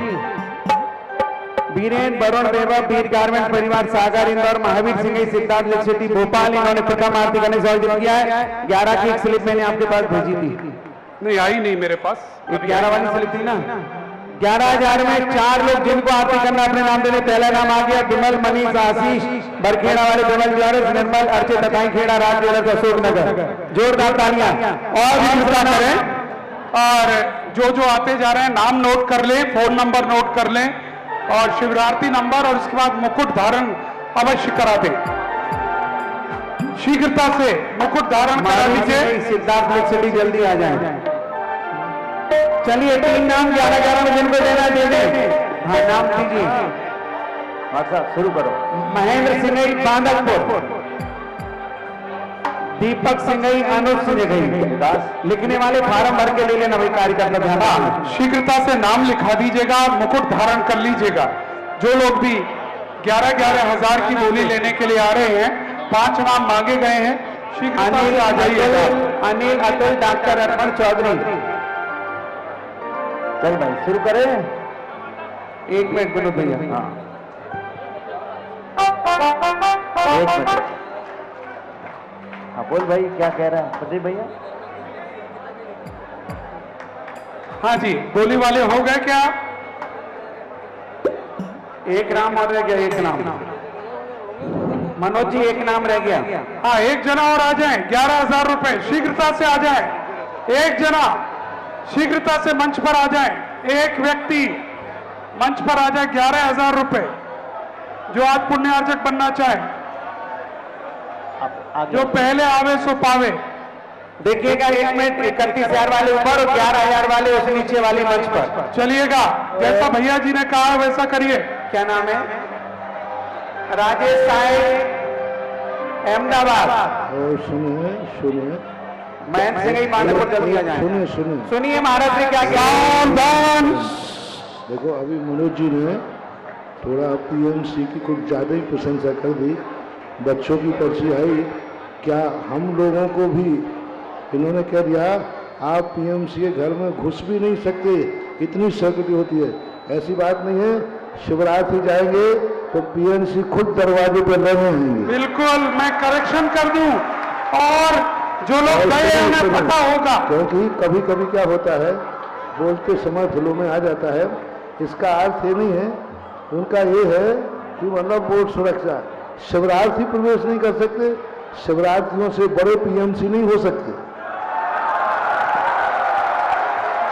वीरेन वरुण वैभव वीर गारमेंट परिवार सागर इंदौर महावीर सिंह सिद्धार्थ लेक्सिटी भोपाल, इन्होंने प्रथम आरती करने से अर्जित किया है। 11 की एक स्लिप मैंने आपके पास भेजी थी,
नहीं आई नहीं मेरे पास।
11 वाली स्लिप थी ना। 11,000 में 4 लोग जिनको आरती करना अपने नाम देने। पहला नाम आ गया विमल मनीष आशीष बरखेड़ा वाले विमल ज्वेलर्स, निर्मल अर्चित दताई खेड़ा राज ज्वेलर्स अशोक नगर। जोरदार तालियां और करें।
और जो आते जा रहे हैं नाम नोट कर लें, फोन नंबर नोट कर लें और शिवरात्रि नंबर, और उसके बाद मुकुट धारण अवश्य करा दें। शीघ्रता से मुकुट धारण करा लीजिए।
सिद्धार्थ लेक्सिटी जल्दी आ जाए। चलिए 3 नाम 11 में जिनको देना दे दें। हाँ नाम दीजिए, साहब शुरू करो। महेंद्र सिंह बांदकपुर, दीपक सिंह अनुज सिंह, लिखने वाले फार्म भर के ले लेना भाई, कार्यकर्ता ध्यान।
शीघ्रता से नाम लिखा दीजिएगा, मुकुट धारण कर लीजिएगा। जो लोग भी 11,000 की बोली लेने के लिए आ रहे हैं, 5 नाम मांगे गए हैं, शीघ्रता से आ जाइएगा।
अनिल अतुल डॉक्टर अर्पण चौधरी। चल भाई शुरू करें। 1 मिनट विनोद भैया। हाँ 1 मिनट। हाँ बोल भाई, क्या कह रहा है प्रदीप भैया?
हाँ जी, बोली वाले हो गए क्या?
एक नाम और रह गया, एक नाम। मनोज जी 1 नाम रह गया।
हाँ, 1 जना और आ जाए। 11,000 रुपए, शीघ्रता से आ जाए। 1 जना शीघ्रता से मंच पर आ जाए। 1 व्यक्ति मंच पर आ जाए। 11,000 रुपए, जो आज पुण्यार्जक बनना चाहे, जो पहले आवे सो पावे।
देखिएगा 1 मिनट। 31,000 वाले ऊपर और 11,000 वाले उस नीचे वाली मंच पर
चलिएगा। जैसा भैया जी ने कहा है वैसा करिए।
क्या नाम है? राजेश साहेब अहमदाबाद।
सुनिए सुनिए,
महेंद्र सिंह ही बांधपुर जल्दी आ जाए।
सुनिए सुनिए
सुनिए महाराज ने क्या किया।
देखो अभी मनोज जी ने थोड़ा पीएमसी की कुछ ज़्यादा ही प्रशंसा कर दी। बच्चों की पर्ची आई, क्या हम लोगों को भी इन्होंने कह दिया आप पीएमसी के घर में घुस भी नहीं सकते, इतनी सिक्योरिटी होती है। ऐसी बात नहीं है। शिवरात्रि जाएंगे तो पीएमसी खुद दरवाजे पर रहेंगे।
बिल्कुल, मैं करेक्शन कर दूं, और जो लोग गए हैं उन्हें पता होगा।
क्योंकि कभी कभी क्या होता है, बोलते समय दिलों में आ जाता है। इसका अर्थ ये नहीं है, उनका ये है कि मतलब बोर्ड सुरक्षा, शिवरात्रि प्रवेश नहीं कर सकते। शिवरात्रियों से बड़े पीएमसी नहीं हो सकते,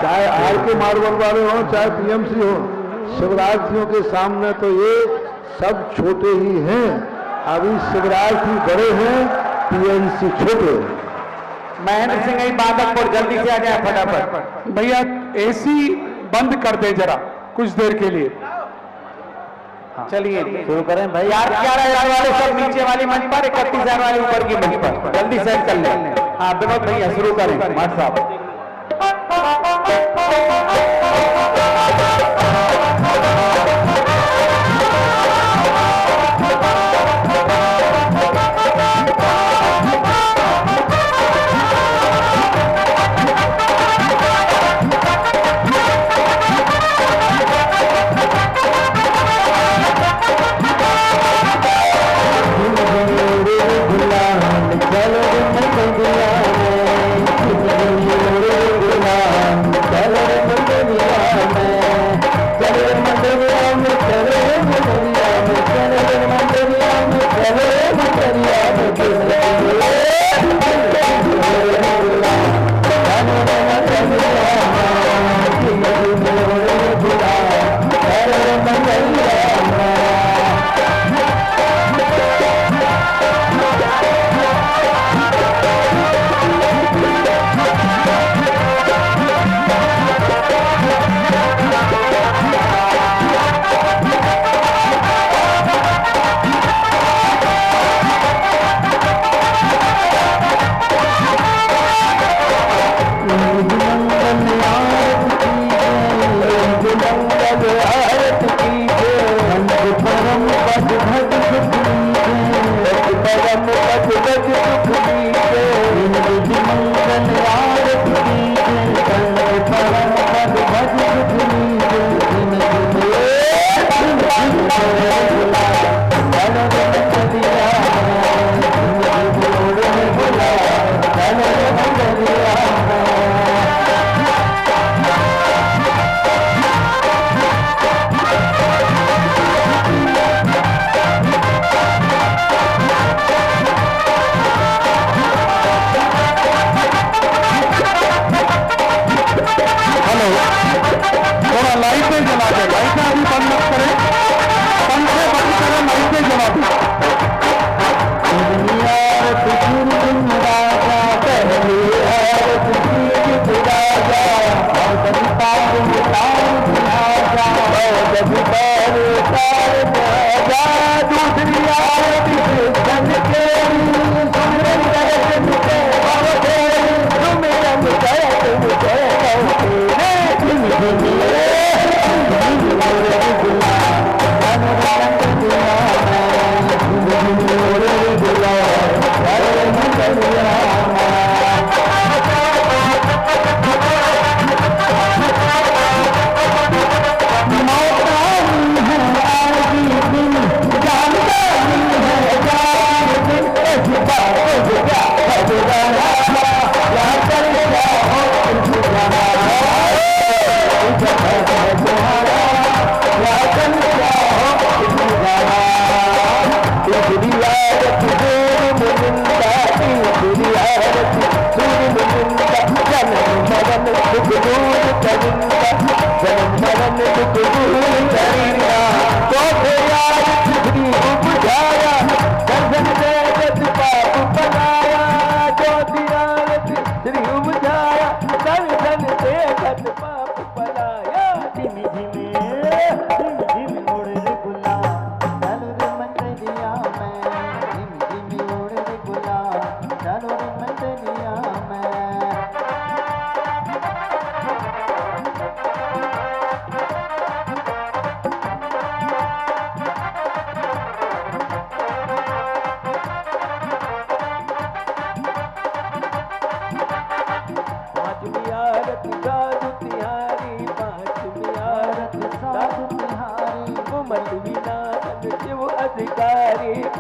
चाहे आर के मार्बल वाले हों चाहे पीएमसी हो। शिवरात्रियों के सामने तो ये सब छोटे ही हैं। अभी शिवरात्रि बड़े हैं, पीएमसी छोटे।
महेंद्र सिंह ही बांधकपुर जल्दी से आ जाए फटाफट।
भैया एसी बंद कर दे जरा कुछ देर के लिए।
चलिए शुरू करें भाई। 11,000 वाले सब नीचे वाली मंच पर, 31,000 वाले ऊपर की मंच पर जल्दी सेट कर लें। हाँ विनोद भैया शुरू करें। माट साहब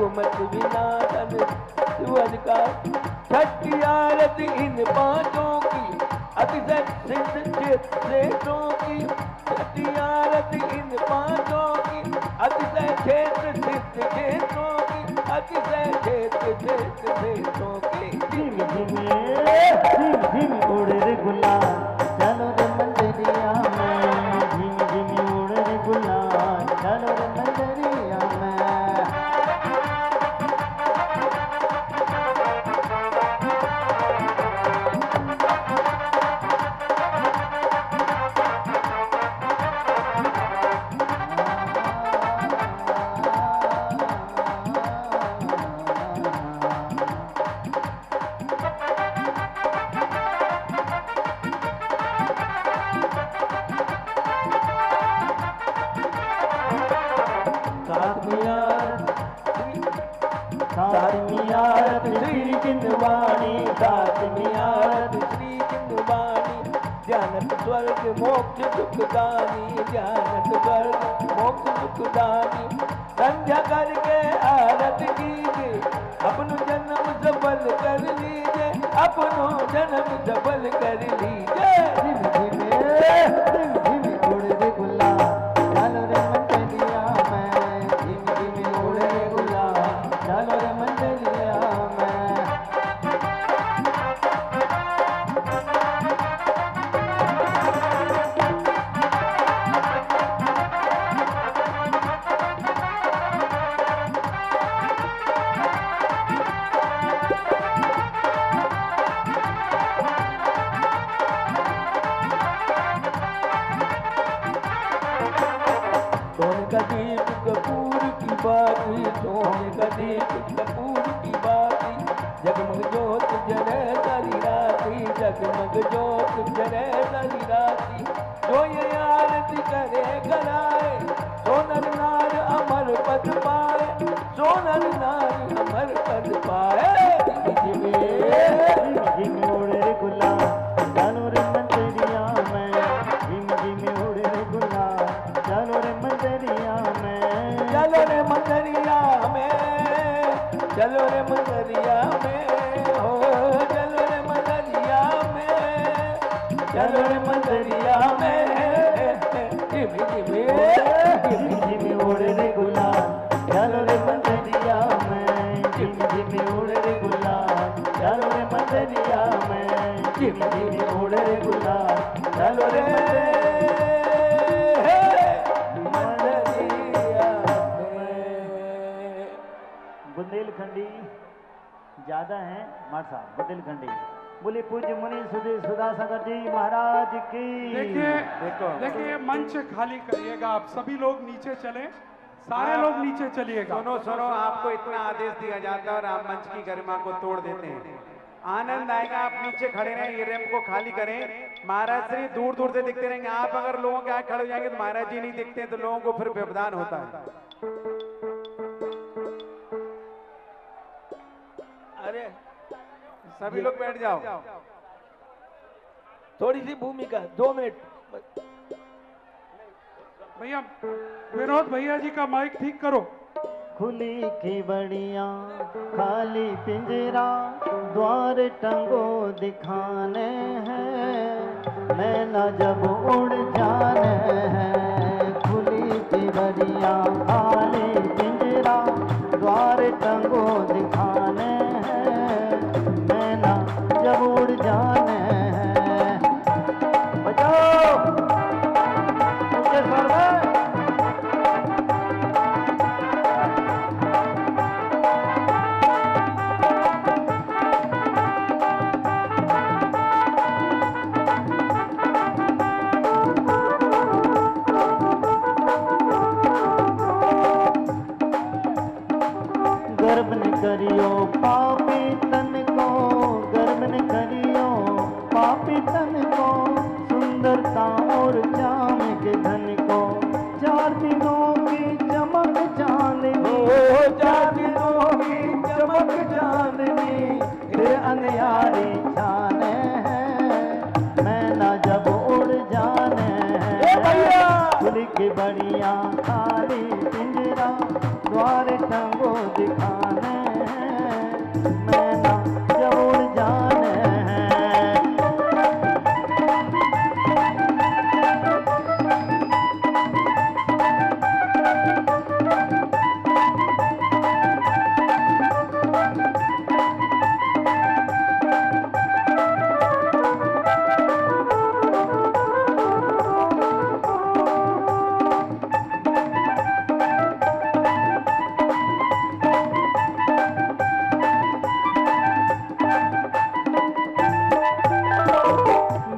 सुमत विनाशन सुअज का छठी आरत इन पांचों की अतिशय सिद्ध क्षेत्रों की छठी आरत इन पांचों की अतिशय क्षेत्र सिद्ध क्षेत्रों की अतिशय क्षेत्रों की
झिम झिम उड़े रे गुलाल चलो रे मंदिरिया में झिम झिम उड़े रे गुलाल चलो रे मंदिरिया में सातवीं आरत श्री चिंतवाणी सातवीं आरत श्री चिंतवाणी जानत स्वर्ग मोक्ष सुखदानी जानत स्वर्ग मोक्ष सुखदानी संध्या करके आरत कीजिए अपनो जन्म सफल कर लीजिए अपनो जन्म सफल कर लीजिए उड़ रे गुलाल चलो रे मंदिरिया में धीम धीम उड़ रे गुलाल चलो रे मंदिरिया में सोने का दीप कपूर की बाती सोने का दीप कपूर की बाती जगमग जोत जले सारी राती जगमग जोत जले सारी राती जो ये आरती करे कराए सोनर नार अमर पद पाए सोनर नार अमर पद पाए झिम उड़े रे गुलाल चलो रे मंदिरिया में झिम उड़े रे गुलाल चलो रे मंदिरिया में चलो रे मंदिरिया में चलो रे मंदिरिया में हो चलो रे मंदिरिया में चलो रे मंदिरिया में झिम उड़े रे गुलाल चलो रे मंदिरिया में झिम उड़े रे गुलाल चलो रे मंदिरिया में झिम उड़े रे गुलाल चलो रे बुंदेलखंडी ज्यादा है मार साहब बुंदेलखंडी बोले पूज्य मुनि सुधा सागर जी महाराज की
देखिए मंच खाली करिएगा आप सभी लोग नीचे चले सारे लोग नीचे चलिएगा
सुनो आपको इतना आदेश दिया जाता है और आप मंच की गरिमा को तोड़ देते हैं आनंद आएगा आप नीचे खड़े रहें ये रैंप को खाली करें महाराज श्री दूर दूर से दिखते रहेंगे आप अगर लोगों के आगे खड़े हो जाएंगे तो महाराज जी नहीं दिखते हैं तो लोगों को फिर व्यवधान होता है
अरे
सभी लोग बैठ जाओ
थोड़ी सी भूमिका 2 मिनट
भैया विनोद भैया जी का माइक ठीक करो
खुली की बड़िया खाली पिंजरा द्वार टंगो दिखाने हैं मैना जब उड़ जाने हैं खुली की बड़िया खाली पिंजरा द्वार टंगो दिखाने हैं मैना जब उड़ जाने हैं बचाओ ऊंचे स्वर में गर्भ न करियो पापी तन को गर्भ न करियो पापी तन को सुंदरता और चाम के धन को 4 दिनों की चमक चांदनी 4 दिनों की चमक चांदनी फिर अनयारी छाने हैं मैना जब उड़ जाने हैं खुली की बड़िया खाली पिंजरा द्वार टंगो दिखा मैना जब उड़ जाने हैं।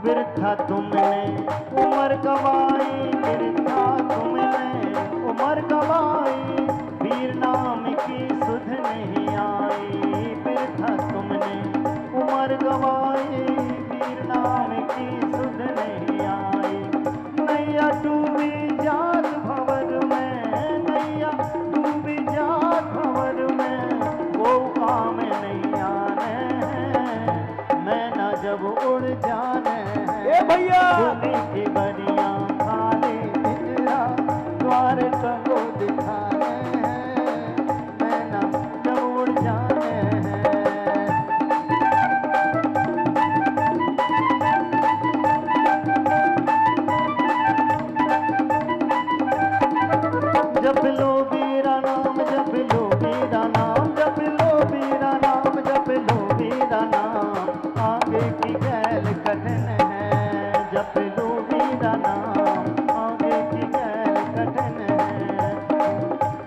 बिरथा तुमने उम्र गवाई, बिरथा तुमने उम्र गवाई, वीर नाम की सुध नहीं आई। बिरथा तुमने उम्र गवाई, वीर नाम की सुध नहीं आई। नैया डूबी जात भंवर में, नैया डूबी जात भंवर में, वो काम नहीं आने हैं। मैना जब उड़ जाने
ए भैया
भूमि की बनिया खाली पिंजरा द्वार टंगो दिखाने हैं। मैना जब उड़ जाने हैं। जप लो वीरा नाम, जप लो वीरा नाम, जप लो वीरा नाम, जप लो वीरा नाम। आगे की गैल कठिन है, जप लो वीरा नाम, आगे की गैल कठिन है।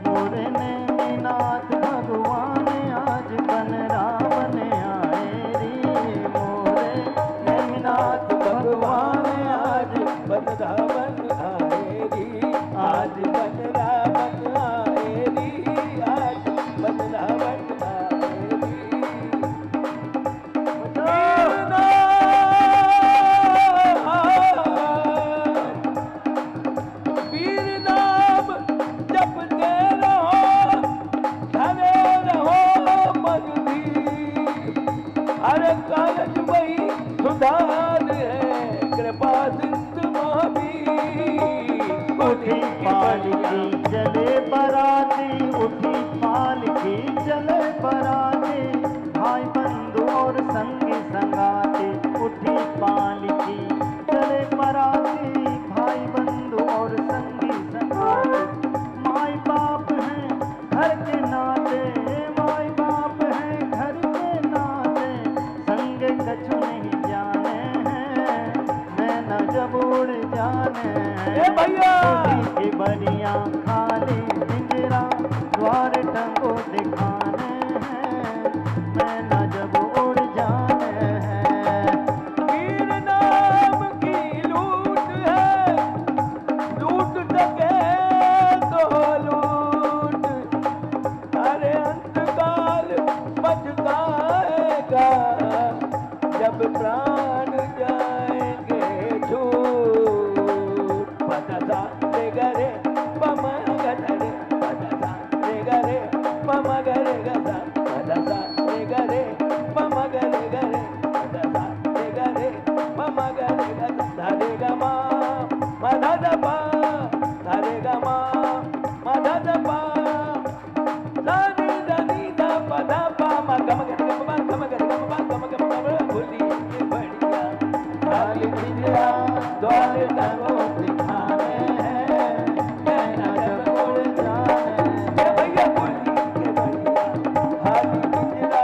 मोरे नेमिनाथ भगवान आज बन रावण आए रे। मोरे नेमिनाथ भगवान आज
बन रावण आए री, आज बन रावण आए री, आज बन रावण आए री। वीर नाम जपते रहो, धरे रहो मगधी। अरे कालज वही सुधार है, कृपा सिंधु महावीर।
उठी पालकी चले बराती, उठी पालकी चले बराती, भाई बंधु और संगी संगाती। उठी पालकी चले बराती, भाई बंधु और संगी संगाती। माई बाप हैं घर के नाते, माई बाप हैं घर के नाते, संग कछु नहीं जाने हैं। मैना जब उड़ जाने
ए भैया
की बनिया खाली पिंजरा द्वार टंगो दिखाने हैं। मैना जब उड़ जाने हैं।
वीर नाम की लूट है, लूट सके तो लूट। अरे अंतकाल पछताएगा, जब प्राण जाएंगे छूट। पतसा रे गरे पम गरे, पतसा रे गरे पम गरे गसा, पतसा रे गरे पम गरे गरे, पतसा रे गरे पम गरे गसा। धा रे ग मा मा धा ध पा, धा रे ग मा मा धा ध पा, धा रे ध नी ध प ध पा मा गम ग ग मा गम ग ग मा गम ग मा भूली के बढ़िया। खाली पिंजरा द्वार टंगो दिखाने हैं। मैना जब उड़ जाने हैं। ए भैया भूली के बढ़िया, खाली पिंजरा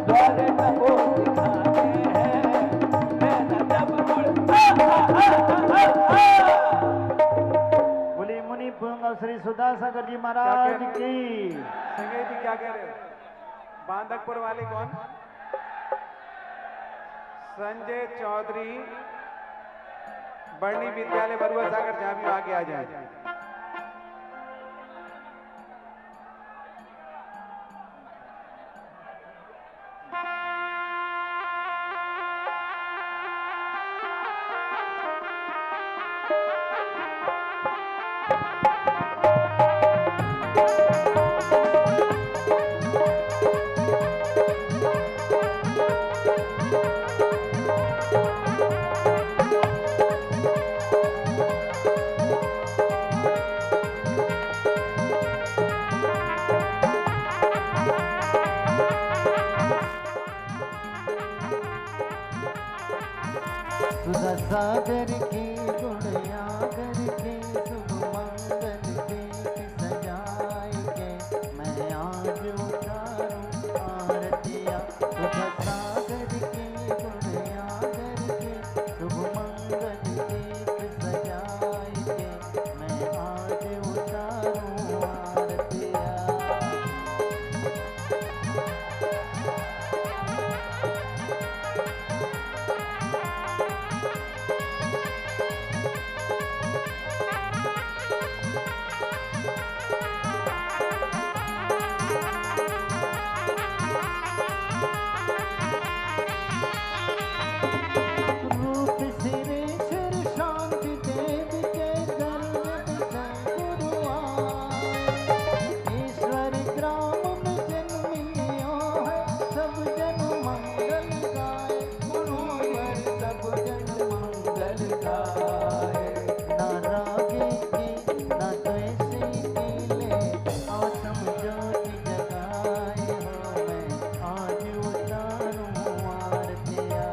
द्वार टंगो दिखाने हैं। मैना जब
बोली मुनि पुंग श्री सुधासागर जी महाराज की।
संजय जी क्या कह रहे हो? बांधकपुर वाले कौन? संजय चौधरी, बरनी विद्यालय बरुआ सागर, जहां भी आगे आ जाए।
सुधा सागर की गुणयागर के शुभ मंगल दीप सजाए के मैं आज उतारूं आरतियाँ। सुधा सागर की गुणयागर के शुभ मंगल दीप सजाए के मैं आज उतारूं आरतियाँ। रूप सिरेश्वर शांति देव के दर्द गुरु आए। ईश्वर ग्राम में जन्म लियो है सब जन मंगल गाए। मनोवर सब जन मंगल गाए। ना रागे की ना द्वेषी की ले आसम ज्योति जगाए हो मैं आज उतारूं आरतियाँ।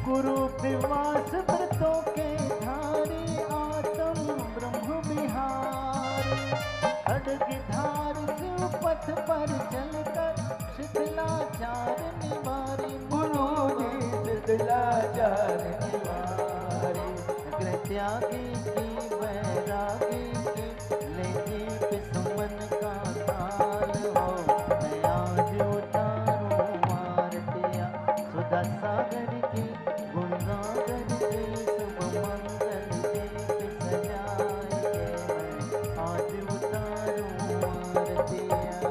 गुरु प्रवास व्रतों के धारी आत्म ब्रह्म विहारी। खड्ग धार शिव पथ पर चलकर शिथिलाचार निवारी। गुरु जी शिथिलाचार निवारी। अग्र त्यागी की वैरागी की ले दीप सुमन का काल हो मैं आज उतारूं आरतियाँ। सुधा सागर की गुणगागर के शुभ मंगल दीप सजाए के मैं आज उतारूं आरतियाँ।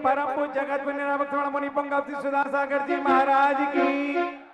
परम पूज्य जगत गुरु निरावत मुनि पंगव सुधा सागर जी महाराज की